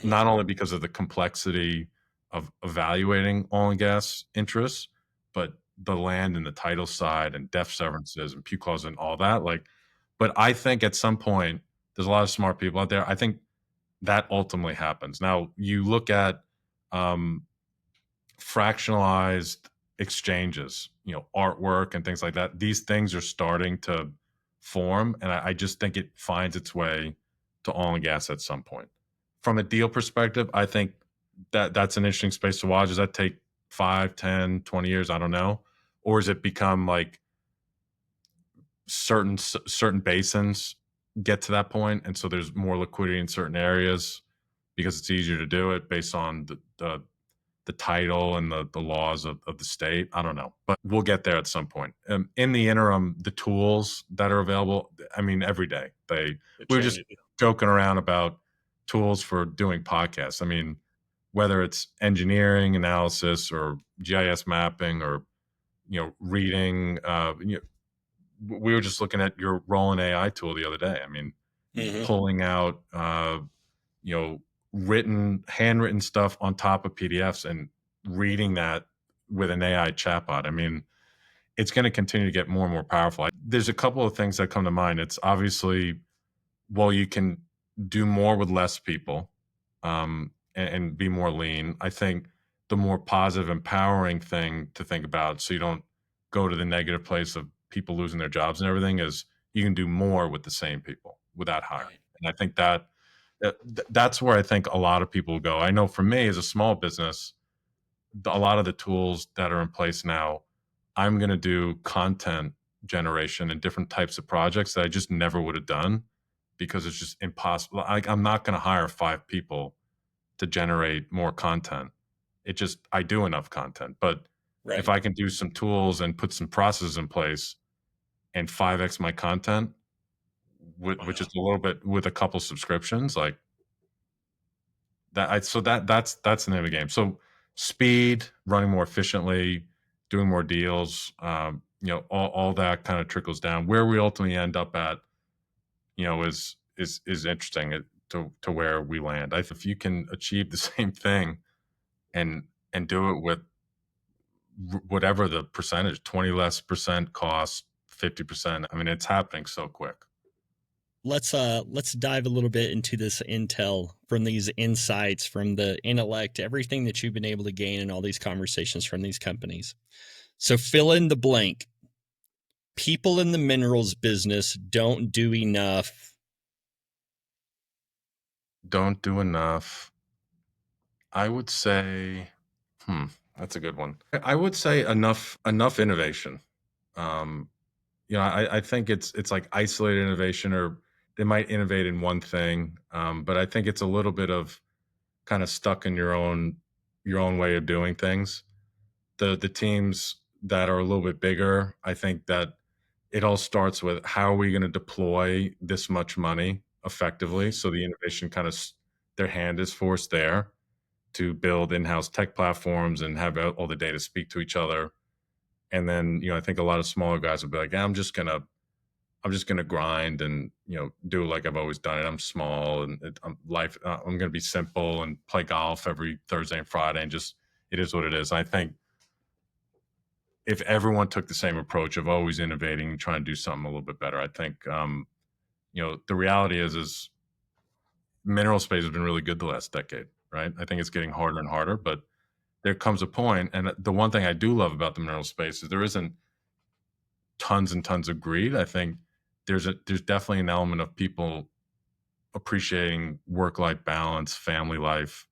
[SPEAKER 2] not only because of the complexity of evaluating oil and gas interests, but the land and the title side and death severances and Pew clause and all that. Like, but I think at some point there's a lot of smart people out there. I think that ultimately happens. Now you look at fractionalized exchanges, artwork and things like that. These things are starting to form, and I just think it finds its way to oil and gas at some point. From a deal perspective, I think that's an interesting space to watch. Does that take 5, 10, 20 years? I don't know. Or does it become like certain basins get to that point, and so there's more liquidity in certain areas because it's easier to do it based on the title and the laws of the state. I don't know, but we'll get there at some point. In the interim, the tools that are available, I mean, every day we were just joking around about tools for doing podcasts. I mean, whether it's engineering analysis or GIS mapping or reading, we were just looking at your Roland AI tool the other day. I mean, pulling out handwritten stuff on top of PDFs and reading that with an AI chatbot. I mean, it's going to continue to get more and more powerful. There's a couple of things that come to mind. It's obviously, well, you can do more with less people, and be more lean. I think the more positive, empowering thing to think about, so you don't go to the negative place of people losing their jobs and everything, is you can do more with the same people without hiring. And I think that's where I think a lot of people go. I know for me as a small business, a lot of the tools that are in place now, I'm going to do content generation and different types of projects that I just never would have done because it's just impossible. I'm not going to hire 5 people to generate more content. I do enough content, but if I can do some tools and put some processes in place and 5x my content, which is a little bit with a couple subscriptions, like that. So that's the name of the game. So speed, running more efficiently, doing more deals, all that kind of trickles down. Where we ultimately end up at, is interesting to where we land. If you can achieve the same thing and do it with whatever the percentage, 20 less percent cost, 50%. I mean, it's happening so quick.
[SPEAKER 3] Let's dive a little bit into this intel from these insights, from the intellect, everything that you've been able to gain in all these conversations from these companies. So fill in the blank. People in the minerals business don't do enough.
[SPEAKER 2] Don't do enough. I would say, that's a good one. I would say enough innovation. I think it's like isolated innovation, or they might innovate in one thing, but I think it's a little bit of kind of stuck in your own way of doing things. The teams that are a little bit bigger, I think that it all starts with, how are we going to deploy this much money effectively? So the innovation their hand is forced there to build in-house tech platforms and have all the data speak to each other. And then, I think a lot of smaller guys will be like, I'm just going to I'm just going to grind and, do like I've always done it. I'm small and I'm going to be simple and play golf every Thursday and Friday and just, it is what it is. I think if everyone took the same approach of always innovating and trying to do something a little bit better, I think, the reality is mineral space has been really good the last decade, right? I think it's getting harder and harder, but there comes a point, and the one thing I do love about the mineral space is there isn't tons and tons of greed. I think there's definitely an element of people appreciating work-life balance, family life.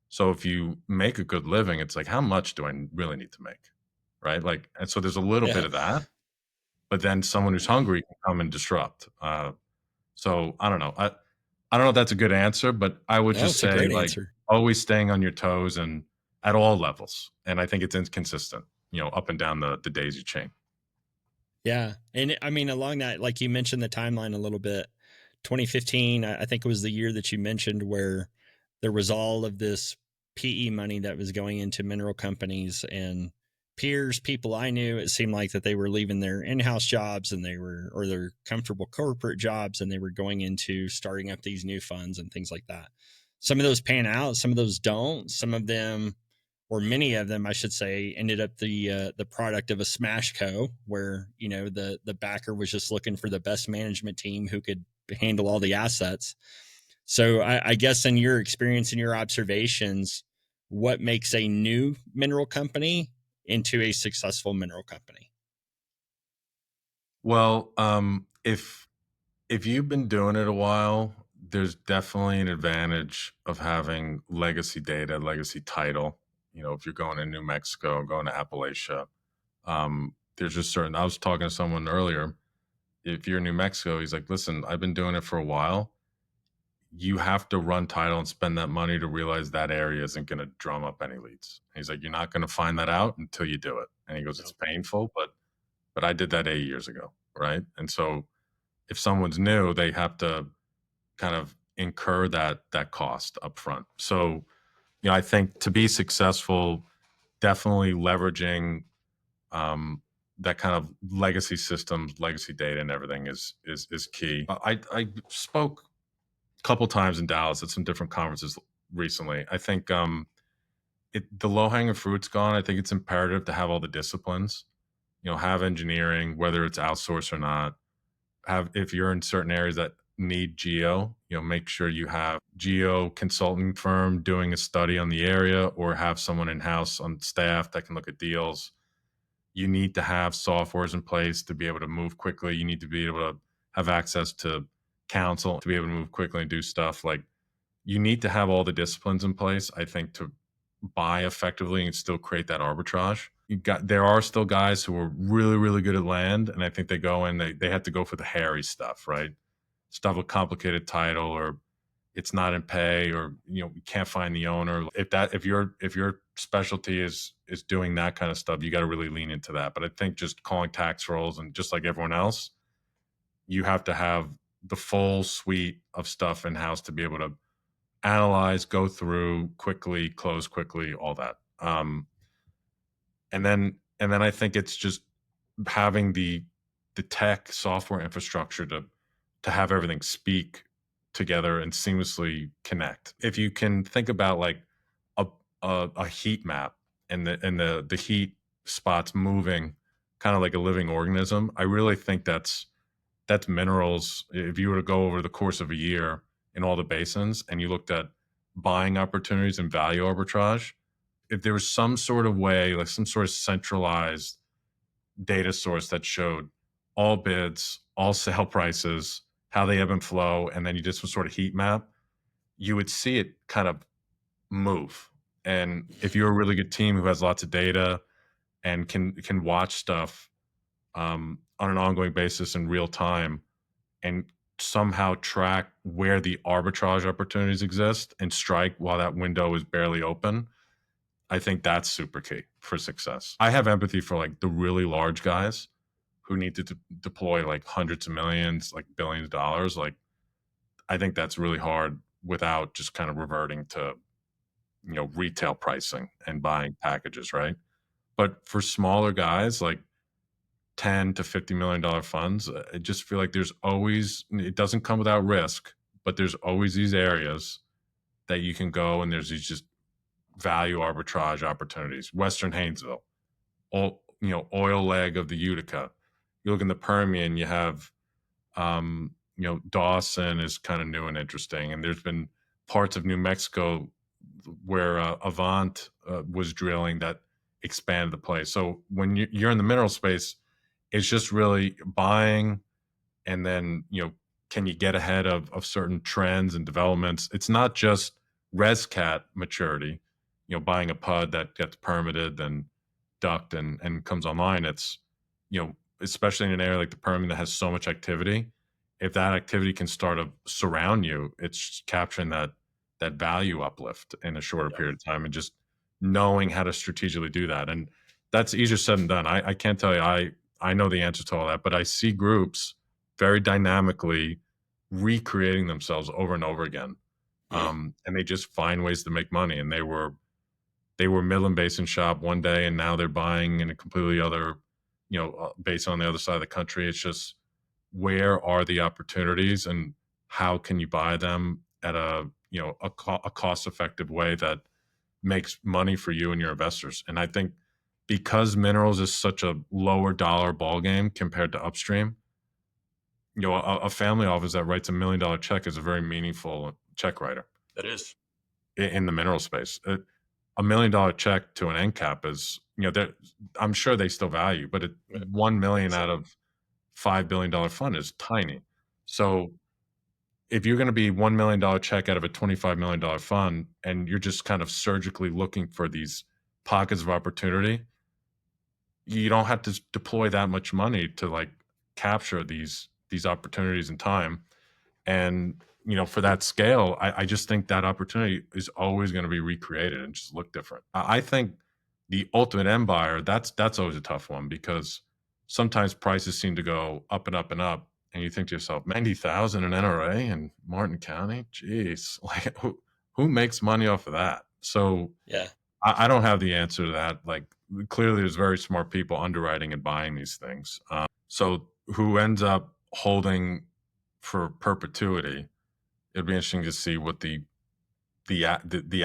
[SPEAKER 2] So if you make a good living, it's like, how much do I really need to make? Right. Like, and so there's a little bit
[SPEAKER 3] Yeah.
[SPEAKER 2] of that, but then someone who's hungry can come and disrupt. So I don't know. I don't know if that's a good answer, but I would
[SPEAKER 3] No,
[SPEAKER 2] just
[SPEAKER 3] it's a
[SPEAKER 2] say
[SPEAKER 3] great
[SPEAKER 2] like
[SPEAKER 3] answer.
[SPEAKER 2] always staying on your toes and at all levels. And I think it's inconsistent, up and down the daisy chain.
[SPEAKER 3] Yeah. And I mean, along that, like you mentioned the timeline a little bit, 2015, I think it was the year that you mentioned where there was all of this PE money that was going into mineral companies and peers, people I knew, it seemed like that they were leaving their in-house jobs and or their comfortable corporate jobs and they were going into starting up these new funds and things like that. Some of those pan out, some of those don't. Some of them, or many of them, I should say, ended up the product of a smash co, where the backer was just looking for the best management team who could handle all the assets. So I guess in your experience and your observations, what makes a new mineral company into a successful mineral company?
[SPEAKER 2] Well, if you've been doing it a while, there's definitely an advantage of having legacy data, legacy title. If you're going to New Mexico, going to Appalachia, there's just certain. I was talking to someone earlier. If you're in New Mexico, he's like, "Listen, I've been doing it for a while. You have to run title and spend that money to realize that area isn't going to drum up any leads." And he's like, "You're not going to find that out until you do it." And he goes, "It's painful, but I did that 8 years ago, right?" And so if someone's new, they have to kind of incur that cost up front. So, I think to be successful, definitely leveraging that kind of legacy systems, legacy data, and everything is key. I spoke a couple times in Dallas at some different conferences recently. I think the low hanging fruit's gone. I think it's imperative to have all the disciplines. Have engineering, whether it's outsourced or not. Have if you're in certain areas that need geo, make sure you have geo consulting firm doing a study on the area, or have someone in house on staff that can look at deals. You need to have softwares in place to be able to move quickly. You need to be able to have access to counsel to be able to move quickly and do stuff. Like, you need to have all the disciplines in place, I think, to buy effectively and still create that arbitrage. There are still guys who are really, really good at land, and I think they go in, they have to go for the hairy stuff, right? Stuff with complicated title, or it's not in pay, or you can't find the owner. If your specialty is doing that kind of stuff, you got to really lean into that. But I think just calling tax rolls, and just like everyone else, you have to have the full suite of stuff in house to be able to analyze, go through quickly, close quickly, all that. And then I think it's just having the tech software infrastructure to have everything speak together and seamlessly connect. If you can think about like a heat map, and the heat spots moving kind of like a living organism, I really think that's minerals. If you were to go over the course of a year in all the basins and you looked at buying opportunities and value arbitrage, if there was some sort of way, like some sort of centralized data source that showed all bids, all sale prices, how they ebb and flow, and then you did some sort of heat map, you would see it kind of move. And if you're a really good team who has lots of data and can watch stuff on an ongoing basis in real time, and somehow track where the arbitrage opportunities exist and strike while that window is barely open, I think that's super key for success. I have empathy for like the really large guys who need to deploy like hundreds of millions, like billions of dollars. Like, I think that's really hard without just kind of reverting to, retail pricing and buying packages, right? But for smaller guys, like $10 to $50 million funds. I just feel like it doesn't come without risk, but there's always these areas that you can go, and there's these just value arbitrage opportunities. Western Haynesville, oil leg of the Utica. You look in the Permian, you have, Dawson is kind of new and interesting. And there's been parts of New Mexico where Avant was drilling that expanded the play. So when you're in the mineral space, it's just really buying, and then, can you get ahead of certain trends and developments? It's not just ResCat maturity, buying a PUD that gets permitted, then ducked and comes online. It's, especially in an area like the Permian that has so much activity, if that activity can start to surround you, it's capturing that value uplift in a shorter period of time, and just knowing how to strategically do that. And that's easier said than done. I can't tell you I know the answer to all that, but I see groups very dynamically recreating themselves over and over again. And they just find ways to make money. And they were Midland Basin shop one day, and now they're buying in a completely other, basin on the other side of the country. It's just, where are the opportunities, and how can you buy them at a cost effective way that makes money for you and your investors? And I think because minerals is such a lower dollar ball game compared to upstream, a family office that writes $1 million check is a very meaningful check writer.
[SPEAKER 1] That is
[SPEAKER 2] in the mineral space. $1 million check to an end cap is, I'm sure they still value, but $1 million out of $5 billion fund is tiny. So if you're going to be $1 million check out of a $25 million fund, and you're just kind of surgically looking for these pockets of opportunity, you don't have to deploy that much money to like capture these opportunities in time. And, for that scale, I just think that opportunity is always going to be recreated and just look different. I think the ultimate end buyer, that's always a tough one, because sometimes prices seem to go up and up and up. And you think to yourself, 90,000 in NRA in Martin County? Jeez, like who makes money off of that? So
[SPEAKER 3] Yeah,
[SPEAKER 2] I don't have the answer to that. Like, clearly there's very smart people underwriting and buying these things. So who ends up holding for perpetuity? It'd be interesting to see what the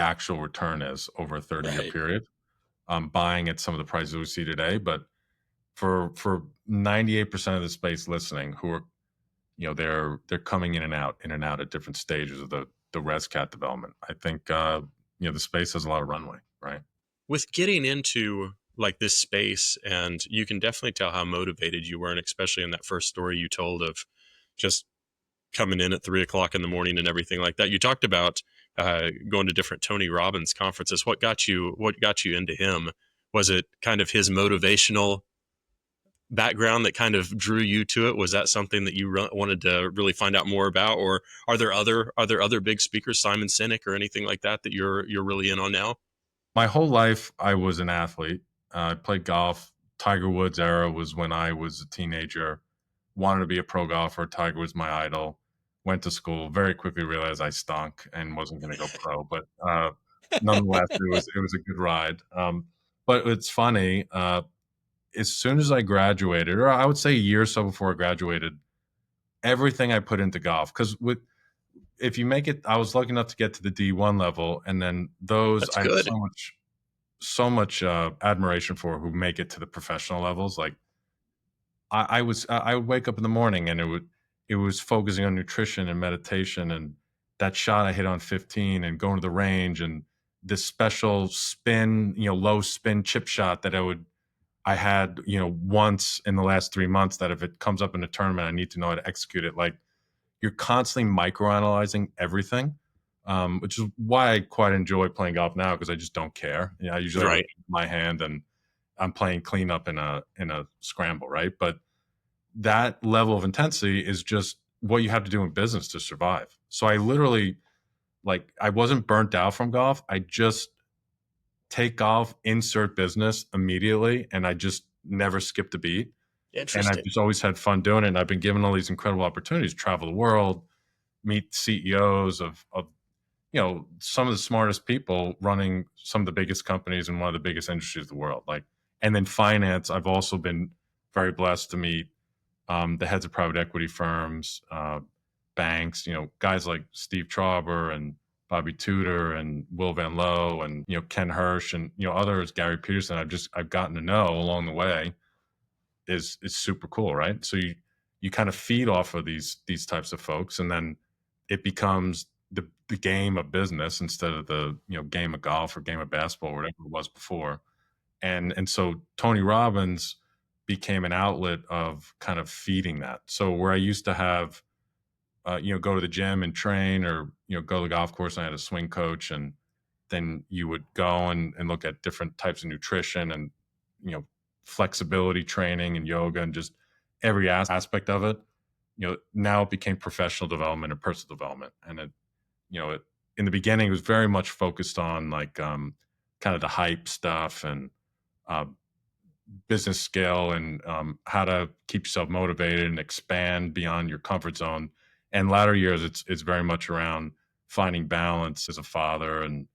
[SPEAKER 2] actual return is over a 30-year period. Buying at some of the prices we see today, but for 98% of the space listening, who are, they're coming in and out at different stages of the ResCat development. I think the space has a lot of runway, right?
[SPEAKER 1] with getting into like this space, and you can definitely tell how motivated you were, and especially in that first story you told of just coming in at 3:00 in the morning and everything like that. You talked about going to different Tony Robbins conferences. What got you into him? Was it kind of his motivational background that kind of drew you to it? Was that something that you wanted to really find out more about, or are there other big speakers, Simon Sinek or anything like that you're really in on now?
[SPEAKER 2] My whole life, I was an athlete. I played golf. Tiger Woods era was when I was a teenager. Wanted to be a pro golfer. Tiger was my idol. Went to school. Very quickly realized I stunk and wasn't going to go pro. But nonetheless, it was a good ride. But it's funny. As soon as I graduated, or I would say a year or so before I graduated, everything I put into golf, because if you make it, I was lucky enough to get to the D1 level, and then
[SPEAKER 1] That's
[SPEAKER 2] I have
[SPEAKER 1] good.
[SPEAKER 2] so much admiration for who make it to the professional levels. Like I would wake up in the morning, and it was focusing on nutrition and meditation, and that shot I hit on 15, and going to the range, and this special spin, low spin chip shot that I had, once in the last 3 months, that if it comes up in a tournament, I need to know how to execute it. Like, you're constantly microanalyzing everything, which is why I quite enjoy playing golf now, because I just don't care. I usually have
[SPEAKER 1] Right.
[SPEAKER 2] my hand, and I'm playing cleanup in a scramble, right? But that level of intensity is just what you have to do in business to survive. So I literally, like, I wasn't burnt out from golf. I just take golf, insert business immediately, and I just never skipped a beat. And I've
[SPEAKER 1] Interesting.
[SPEAKER 2] just always had fun doing it. And I've been given all these incredible opportunities, travel the world, meet CEOs of some of the smartest people running some of the biggest companies in one of the biggest industries of the world. Like, and then finance, I've also been very blessed to meet the heads of private equity firms, banks, guys like Steve Trauber and Bobby Tudor and Will Van Lowe and, Ken Hirsch and, others, Gary Peterson, I've gotten to know along the way is super cool. Right. So you kind of feed off of these types of folks, and then it becomes the game of business instead of the, game of golf or game of basketball or whatever it was before. And so Tony Robbins became an outlet of kind of feeding that. So where I used to have, go to the gym and train, or, go to the golf course, and I had a swing coach, and then you would go and look at different types of nutrition and, flexibility training and yoga and just every aspect of it. Now it became professional development and personal development. And it, in the beginning, it was very much focused on like, kind of the hype stuff and, business skill and how to keep yourself motivated and expand beyond your comfort zone. And latter years, it's very much around finding balance as a father and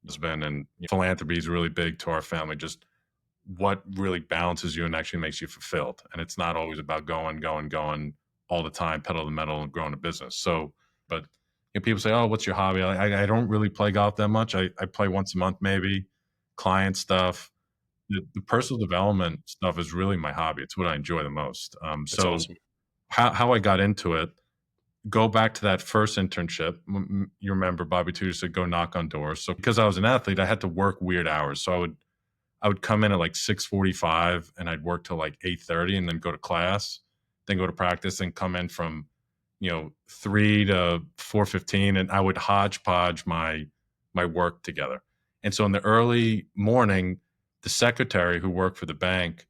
[SPEAKER 2] husband, and philanthropy is really big to our family. Just what really balances you and actually makes you fulfilled. And it's not always about going all the time, pedal to the metal and growing a business. So, but people say, "Oh, what's your hobby?" I don't really play golf that much. I play once a month, maybe, client stuff. The personal development stuff is really my hobby. It's what I enjoy the most.
[SPEAKER 1] That's
[SPEAKER 2] So
[SPEAKER 1] awesome.
[SPEAKER 2] how I got into it, go back to that first internship. You remember Bobby Tudor said, go knock on doors. So because I was an athlete, I had to work weird hours. So I would come in at like 6:45 and I'd work till like 8:30 and then go to class, then go to practice, then come in from, 3 to 4:15, and I would hodgepodge my work together. And so in the early morning, the secretary who worked for the bank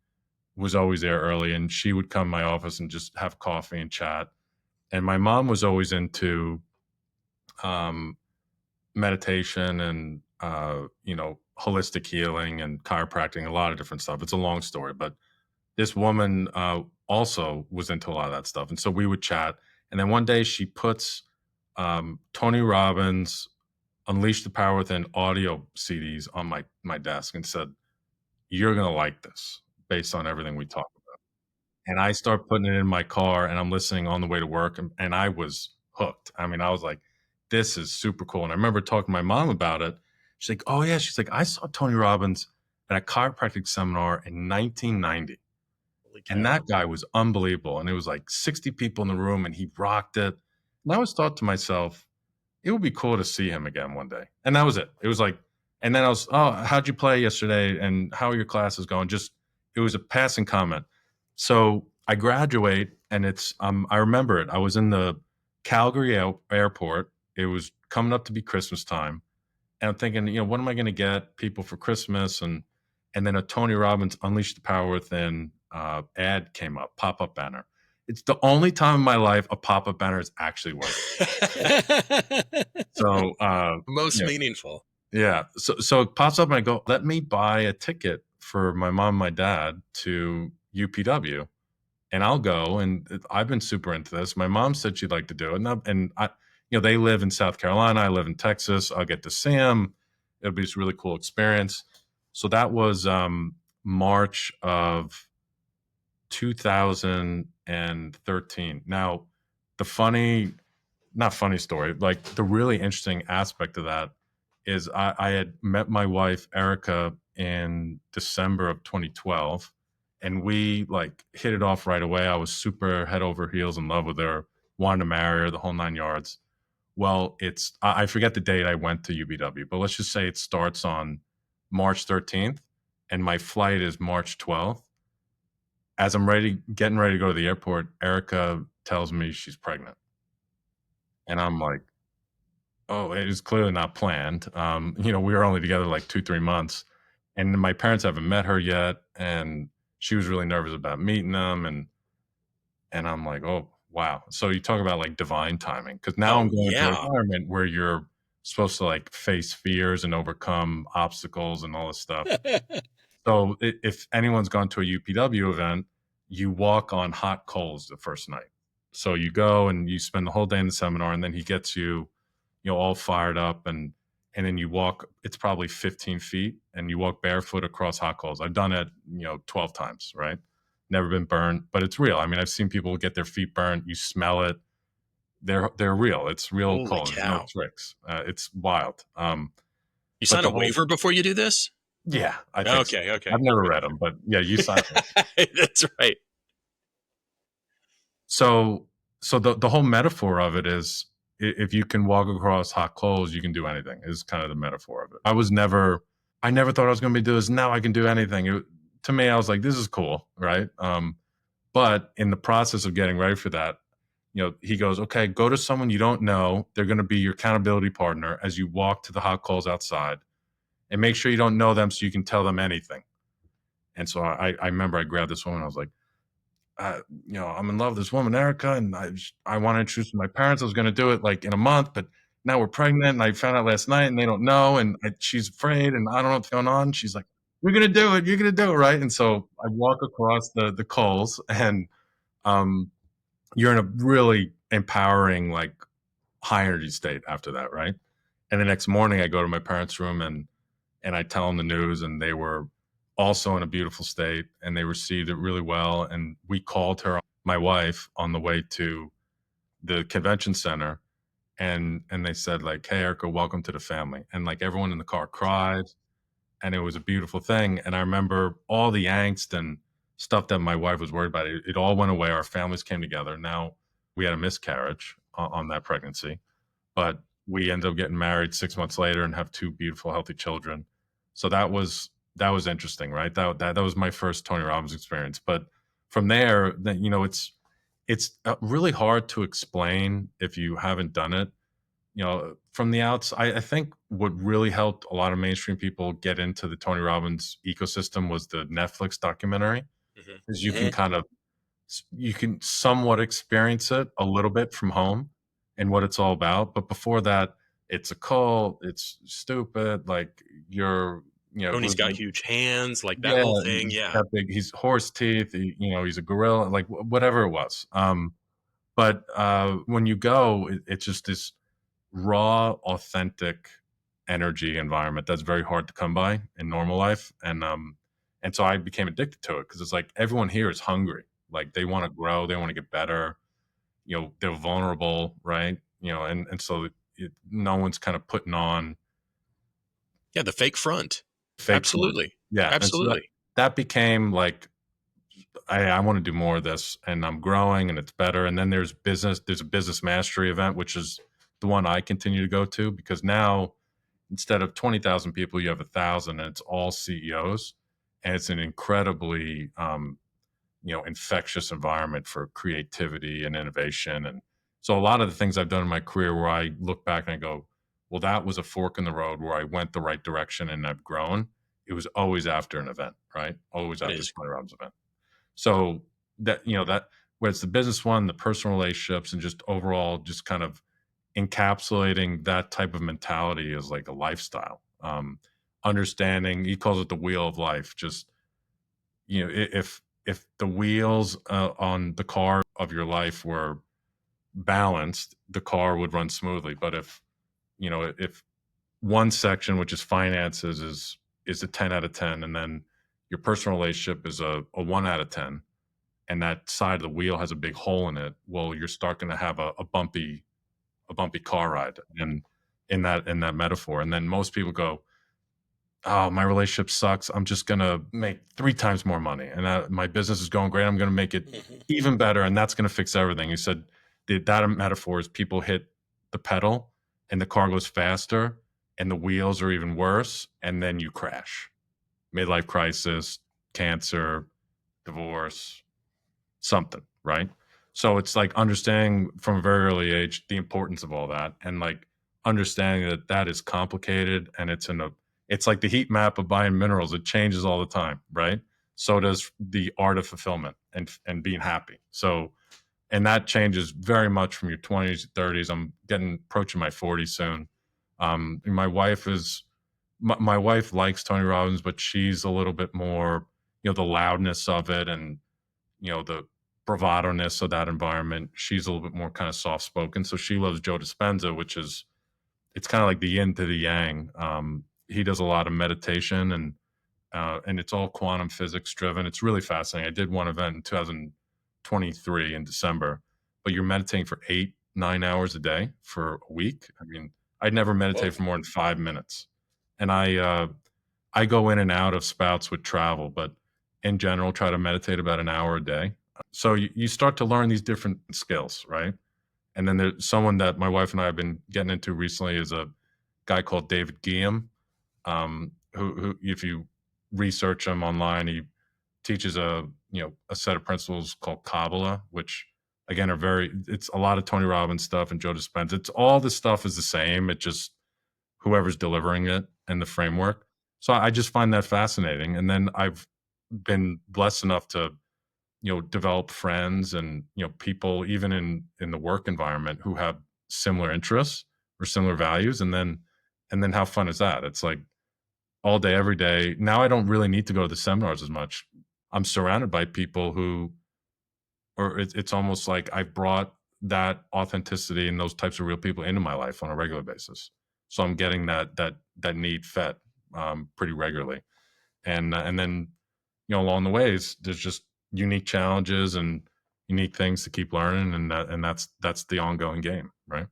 [SPEAKER 2] was always there early, and she would come to my office and just have coffee and chat. And my mom was always into um, meditation and holistic healing and chiropractic, a lot of different stuff. It's a long story, but this woman also was into a lot of that stuff, and so we would chat. And then one day she puts Tony Robbins' Unleash the Power Within audio CDs on my desk and said, "You're gonna like this based on everything we talked." And I start putting it in my car and I'm listening on the way to work, and I was hooked. I mean, I was like, this is super cool. And I remember talking to my mom about it. She's like, oh yeah. She's like, I saw Tony Robbins at a chiropractic seminar in 1990.
[SPEAKER 1] Holy
[SPEAKER 2] And
[SPEAKER 1] cow.
[SPEAKER 2] that guy was unbelievable. And it was like 60 people in the room and he rocked it. And I always thought to myself, it would be cool to see him again one day. And that was it. It was like, and then I was, oh, how'd you play yesterday? And how are your classes going? Just, it was a passing comment. So I graduate and it's, I remember it. I was in the Calgary airport. It was coming up to be Christmas time. And I'm thinking, what am I going to get people for Christmas? And then a Tony Robbins Unleash the Power Within ad came up, pop-up banner. It's the only time in my life a pop-up banner has actually worked. So,
[SPEAKER 1] Most meaningful.
[SPEAKER 2] yeah. So it pops up and I go, let me buy a ticket for my mom and my dad to UPW, and I'll go. And I've been super into this. My mom said she'd like to do it. And I, they live in South Carolina. I live in Texas. I'll get to see them. It'll be this really cool experience. So that was March of 2013. Now, not funny story, like the really interesting aspect of that is I had met my wife, Erica, in December of 2012, and we like hit it off right away. I was super head over heels in love with her, wanted to marry her, the whole 9 yards. Well, I forget the date I went to UBW, but let's just say it starts on March 13th and my flight is March 12th. As I'm getting ready to go to the airport, Erica tells me she's pregnant. And I'm like, oh, it is clearly not planned. We were only together like 2-3 months, and my parents haven't met her yet. And she was really nervous about meeting them. And I'm like, oh, wow. So you talk about like divine timing, because now I'm going to an environment where you're supposed to like face fears and overcome obstacles and all this stuff. So if anyone's gone to a UPW event, you walk on hot coals the first night. So you go and you spend the whole day in the seminar, and then he gets you, all fired up, and then you walk. It's probably 15 feet, and you walk barefoot across hot coals. I've done it, 12 times, right? never been burned, but it's real. I mean, I've seen people get their feet burnt. You smell it. They're real. It's real
[SPEAKER 1] Holy
[SPEAKER 2] cold. There's no
[SPEAKER 1] cow.
[SPEAKER 2] tricks. It's wild.
[SPEAKER 1] You
[SPEAKER 2] But
[SPEAKER 1] sign a
[SPEAKER 2] the whole,
[SPEAKER 1] waiver before you do this?
[SPEAKER 2] yeah, I think so.
[SPEAKER 1] Okay, okay.
[SPEAKER 2] I've never read them, but yeah, you sign one.
[SPEAKER 1] That's right.
[SPEAKER 2] So, the whole metaphor of it is, if you can walk across hot coals, you can do anything. Is kind of the metaphor of it. I never thought I was going to do this. Now I can do anything. To me, I was like, this is cool, right? But in the process of getting ready for that, he goes, okay, go to someone you don't know. They're going to be your accountability partner as you walk to the hot coals outside, and make sure you don't know them so you can tell them anything. And so I remember I grabbed this woman. I was like, I'm in love with this woman, Erica, and I want to introduce my parents. I was going to do it like in a month, but now we're pregnant, and I found out last night, and they don't know, and she's afraid, and I don't know what's going on. She's like, "You're going to do it. You're going to do it, right?" And so I walk across the coals, and um, you're in a really empowering, like, high energy state after that, right? And the next morning, I go to my parents' room, and I tell them the news, and they were also in a beautiful state, and they received it really well. And we called her, my wife, on the way to the convention center, and they said, like, "Hey, Erica, welcome to the family." And like everyone in the car cried, and it was a beautiful thing. And I remember all the angst and stuff that my wife was worried about. It all went away. Our families came together. Now we had a miscarriage on that pregnancy, but we ended up getting married 6 months later and have two beautiful, healthy children. So that was interesting, right? That was my first Tony Robbins experience. But from there, then it's really hard to explain if you haven't done it. From the outs, I think what really helped a lot of mainstream people get into the Tony Robbins ecosystem was the Netflix documentary,
[SPEAKER 1] Mhm.
[SPEAKER 2] because you can somewhat experience it a little bit from home and what it's all about. But before that, it's a cult. It's stupid. Like,
[SPEAKER 1] Tony's got huge hands, like that
[SPEAKER 2] yeah,
[SPEAKER 1] whole thing.
[SPEAKER 2] he's
[SPEAKER 1] Yeah.
[SPEAKER 2] got big. He's horse teeth. He's a gorilla. Like, whatever it was. But when you go, it's just this raw, authentic energy environment that's very hard to come by in normal life. And so I became addicted to it, because it's like everyone here is hungry. Like, they want to grow, they want to get better. They're vulnerable, right? And so no one's kind of putting on
[SPEAKER 1] Yeah. The fake front.
[SPEAKER 2] fake front.
[SPEAKER 1] Absolutely.
[SPEAKER 2] Yeah, and so
[SPEAKER 1] Absolutely.
[SPEAKER 2] that became like, I want to do more of this, and I'm growing, and it's better. And then there's a business mastery event, which is the one I continue to go to, because now, instead of 20,000 people, you have 1,000, and it's all CEOs, and it's an incredibly infectious environment for creativity and innovation. And so a lot of the things I've done in my career, where I look back and I go, well, that was a fork in the road where I went the right direction and I've grown. It was always after an event, right? Always
[SPEAKER 1] That
[SPEAKER 2] after
[SPEAKER 1] is.
[SPEAKER 2] Tony Robbins event. So that where it's the business one, the personal relationships, and just overall, just kind of encapsulating that type of mentality as like a lifestyle. Understanding, he calls it the wheel of life. Just, if the wheels on the car of your life were balanced, the car would run smoothly. But if one section, which is finances, is a 10 out of 10, and then your personal relationship is a 1 out of 10, and that side of the wheel has a big hole in it, well, you're starting to have a bumpy car ride. And in that metaphor, and then most people go, oh, my relationship sucks, I'm just going to make 3 times more money, and my business is going great, I'm going to make it
[SPEAKER 1] Mhm.
[SPEAKER 2] even better, and that's going to fix everything. You said that metaphor is, people hit the pedal and the car goes faster, and the wheels are even worse, and then you crash. Midlife crisis, cancer, divorce, something, right? So it's like understanding from a very early age the importance of all that, and like understanding that that is complicated, and it's like the heat map of buying minerals. It changes all the time, right? So does the art of fulfillment and being happy. So, and that changes very much from your 20s, 30s. I'm getting approaching my 40s soon. My wife likes Tony Robbins, but she's a little bit more, the loudness of it, and the bravado-ness of that environment. She's a little bit more kind of soft spoken. So she loves Joe Dispenza, which is, it's kind of like the yin to the yang. He does a lot of meditation, and and it's all quantum physics driven. It's really fascinating. I did one event in 2023 in December, but you're meditating for 8-9 hours a day for a week. I mean, I'd never meditate for more than 5 minutes, and I go in and out of spouts with travel, but in general, try to meditate about an hour a day. So you start to learn these different skills, right? And then there's someone that my wife and I have been getting into recently is a guy called David Guillaume, who if you research him online, he teaches a set of principles called Kabbalah, which again it's a lot of Tony Robbins stuff and Joe Dispenza. It's all the stuff is the same. It just whoever's delivering it and the framework. So I just find that fascinating. And then I've been blessed enough to develop friends and people even in the work environment who have similar interests or similar values, and then how fun is that? It's like all day every day. Now I don't really need to go to the seminars as much. I'm surrounded by people who, or it's almost like I brought that authenticity and those types of real people into my life on a regular basis, so I'm getting that need fed pretty regularly. And then along the ways there's just unique challenges and unique things to keep learning, and that's the ongoing game, right?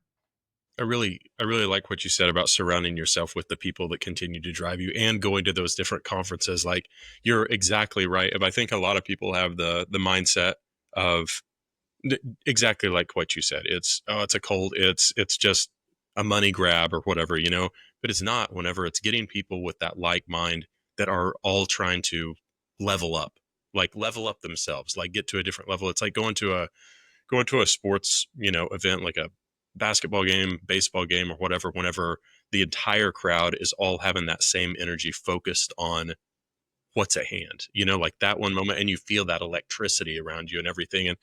[SPEAKER 1] I really like what you said about surrounding yourself with the people that continue to drive you and going to those different conferences. Like, you're exactly right. I think a lot of people have the mindset of exactly like what you said. It's a cold. It's just a money grab or whatever, but it's not, whenever it's getting people with that like mind that are all trying to level up, like level up themselves, like get to a different level. It's like going to a sports, event, like a basketball game, baseball game, or whatever, whenever the entire crowd is all having that same energy focused on what's at hand, like that one moment, and you feel that electricity around you and everything. And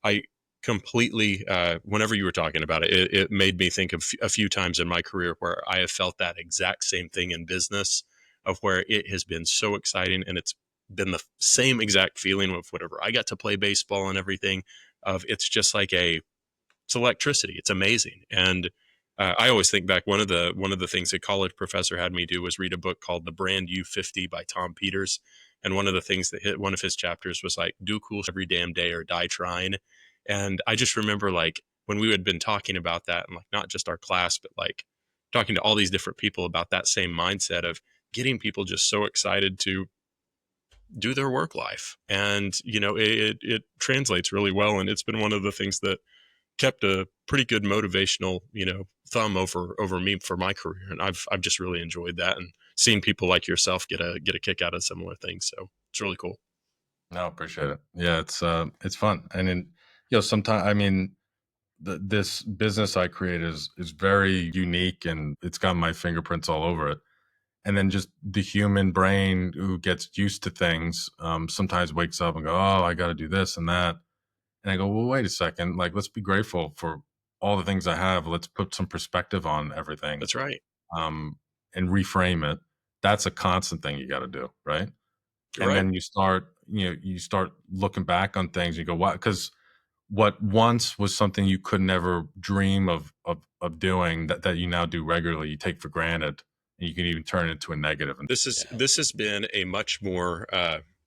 [SPEAKER 1] I completely, whenever you were talking about it, it made me think of a few times in my career where I have felt that exact same thing in business, of where it has been so exciting, and it's been the same exact feeling with whatever I got to play baseball and everything. Of it's just like it's electricity. It's amazing. And I always think back, one of the things a college professor had me do was read a book called The Brand U50 by Tom Peters. And one of the things that hit one of his chapters was like, do cool every damn day or die trying. And I just remember, like, when we had been talking about that, and like not just our class, but like talking to all these different people about that same mindset of getting people just so excited to do their work life. And, it translates really well. And it's been one of the things that kept a pretty good motivational, thumb over me for my career. And I've just really enjoyed that, and seeing people like yourself get a kick out of similar things. So it's really cool.
[SPEAKER 2] No, appreciate it. Yeah, it's fun. And then, sometimes, I mean, this business I create is very unique, and it's got my fingerprints all over it. And then just the human brain who gets used to things, sometimes wakes up and go, oh, I got to do this and that. And I go, well, wait a second. Like, let's be grateful for all the things I have. Let's put some perspective on everything.
[SPEAKER 1] That's right.
[SPEAKER 2] And reframe it. That's a constant thing you got to do, right?
[SPEAKER 1] You're
[SPEAKER 2] and
[SPEAKER 1] right.
[SPEAKER 2] then you start looking back on things. You go, what? Because what once was something you could never dream of doing, that you now do regularly, you take for granted, and you can even turn it into a negative. And
[SPEAKER 1] This has been a much more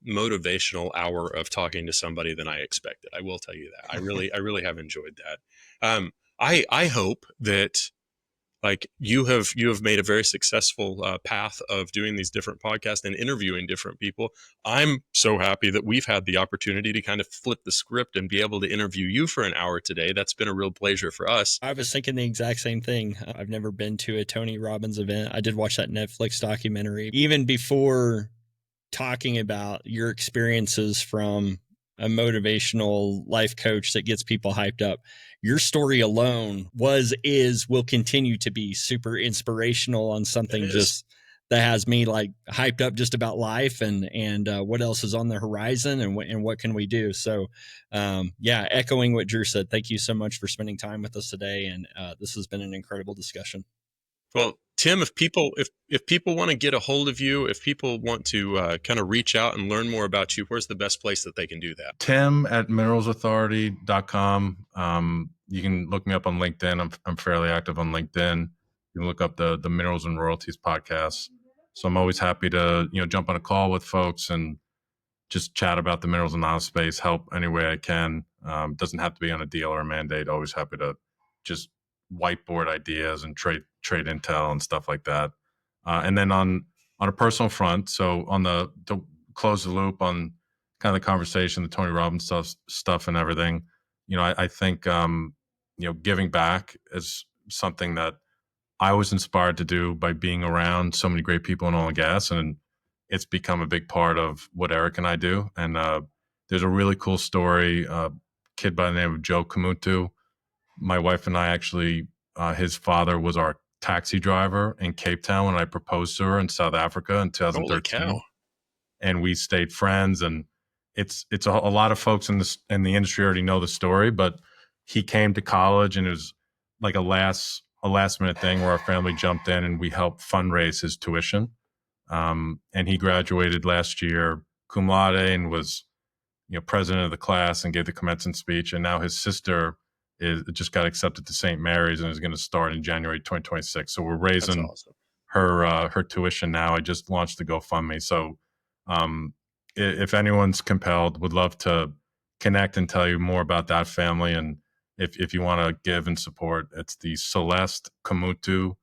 [SPEAKER 1] motivational hour of talking to somebody than I expected. I will tell you that. I really have enjoyed that. I hope that, like, you have made a very successful path of doing these different podcasts and interviewing different people. I'm so happy that we've had the opportunity to kind of flip the script and be able to interview you for an hour today. That's been a real pleasure for us.
[SPEAKER 3] I was thinking the exact same thing. I've never been to a Tony Robbins event. I did watch that Netflix documentary. Even before talking about your experiences from a motivational life coach that gets people hyped up, your story alone will continue to be super inspirational on something just that has me like hyped up just about life and what else is on the horizon and what can we do. So echoing what Drew said, thank you so much for spending time with us today. And this has been an incredible discussion.
[SPEAKER 1] Well, Tim, if people want to get a hold of you, if people want to kind of reach out and learn more about you, where's the best place that they can do that?
[SPEAKER 2] Tim at mineralsauthority.com. You can look me up on LinkedIn. I'm fairly active on LinkedIn. You can look up the Minerals and Royalties podcast. So I'm always happy to, jump on a call with folks and just chat about the minerals and knowledge space, help any way I can. Doesn't have to be on a deal or a mandate. Always happy to just whiteboard ideas and trade intel and stuff like that. And then on a personal front, so on to close the loop on kind of the conversation, the Tony Robbins stuff and everything, I think, giving back is something that I was inspired to do by being around so many great people in oil and gas, and it's become a big part of what Eric and I do. And there's a really cool story, kid by the name of Joe Kamutu. My wife and I actually, his father was our taxi driver in Cape Town when I proposed to her in South Africa in 2013.
[SPEAKER 1] Holy cow.
[SPEAKER 2] And we stayed friends. And it's a lot of folks in the industry already know the story, but he came to college and it was like a last minute thing where our family jumped in and we helped fundraise his tuition. And he graduated last year cum laude and was, president of the class and gave the commencement speech. And now his sister just got accepted to St. Mary's and is going to start in January 2026. So we're raising
[SPEAKER 1] awesome.
[SPEAKER 2] her tuition now. I just launched the GoFundMe. So if anyone's compelled, would love to connect and tell you more about that family. And if you want to give and support, it's the Celeste Kamutu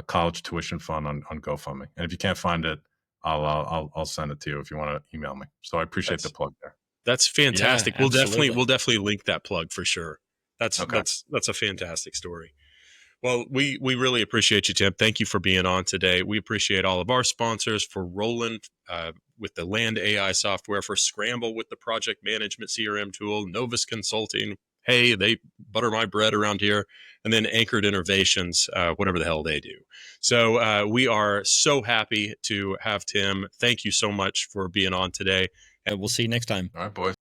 [SPEAKER 2] college tuition fund on GoFundMe. And if you can't find it, I'll send it to you if you want to email me. So I appreciate the plug there.
[SPEAKER 1] That's fantastic.
[SPEAKER 3] Yeah,
[SPEAKER 1] we'll definitely link that plug for sure. That's a fantastic story. Well, we really appreciate you, Tim. Thank you for being on today. We appreciate all of our sponsors for rolling with the Land AI software, for Scramble with the project management CRM tool, Novus Consulting. Hey, they butter my bread around here. And then Anchored Innovations, whatever the hell they do. So we are so happy to have Tim. Thank you so much for being on today.
[SPEAKER 3] And we'll see you next time.
[SPEAKER 2] All right, boys.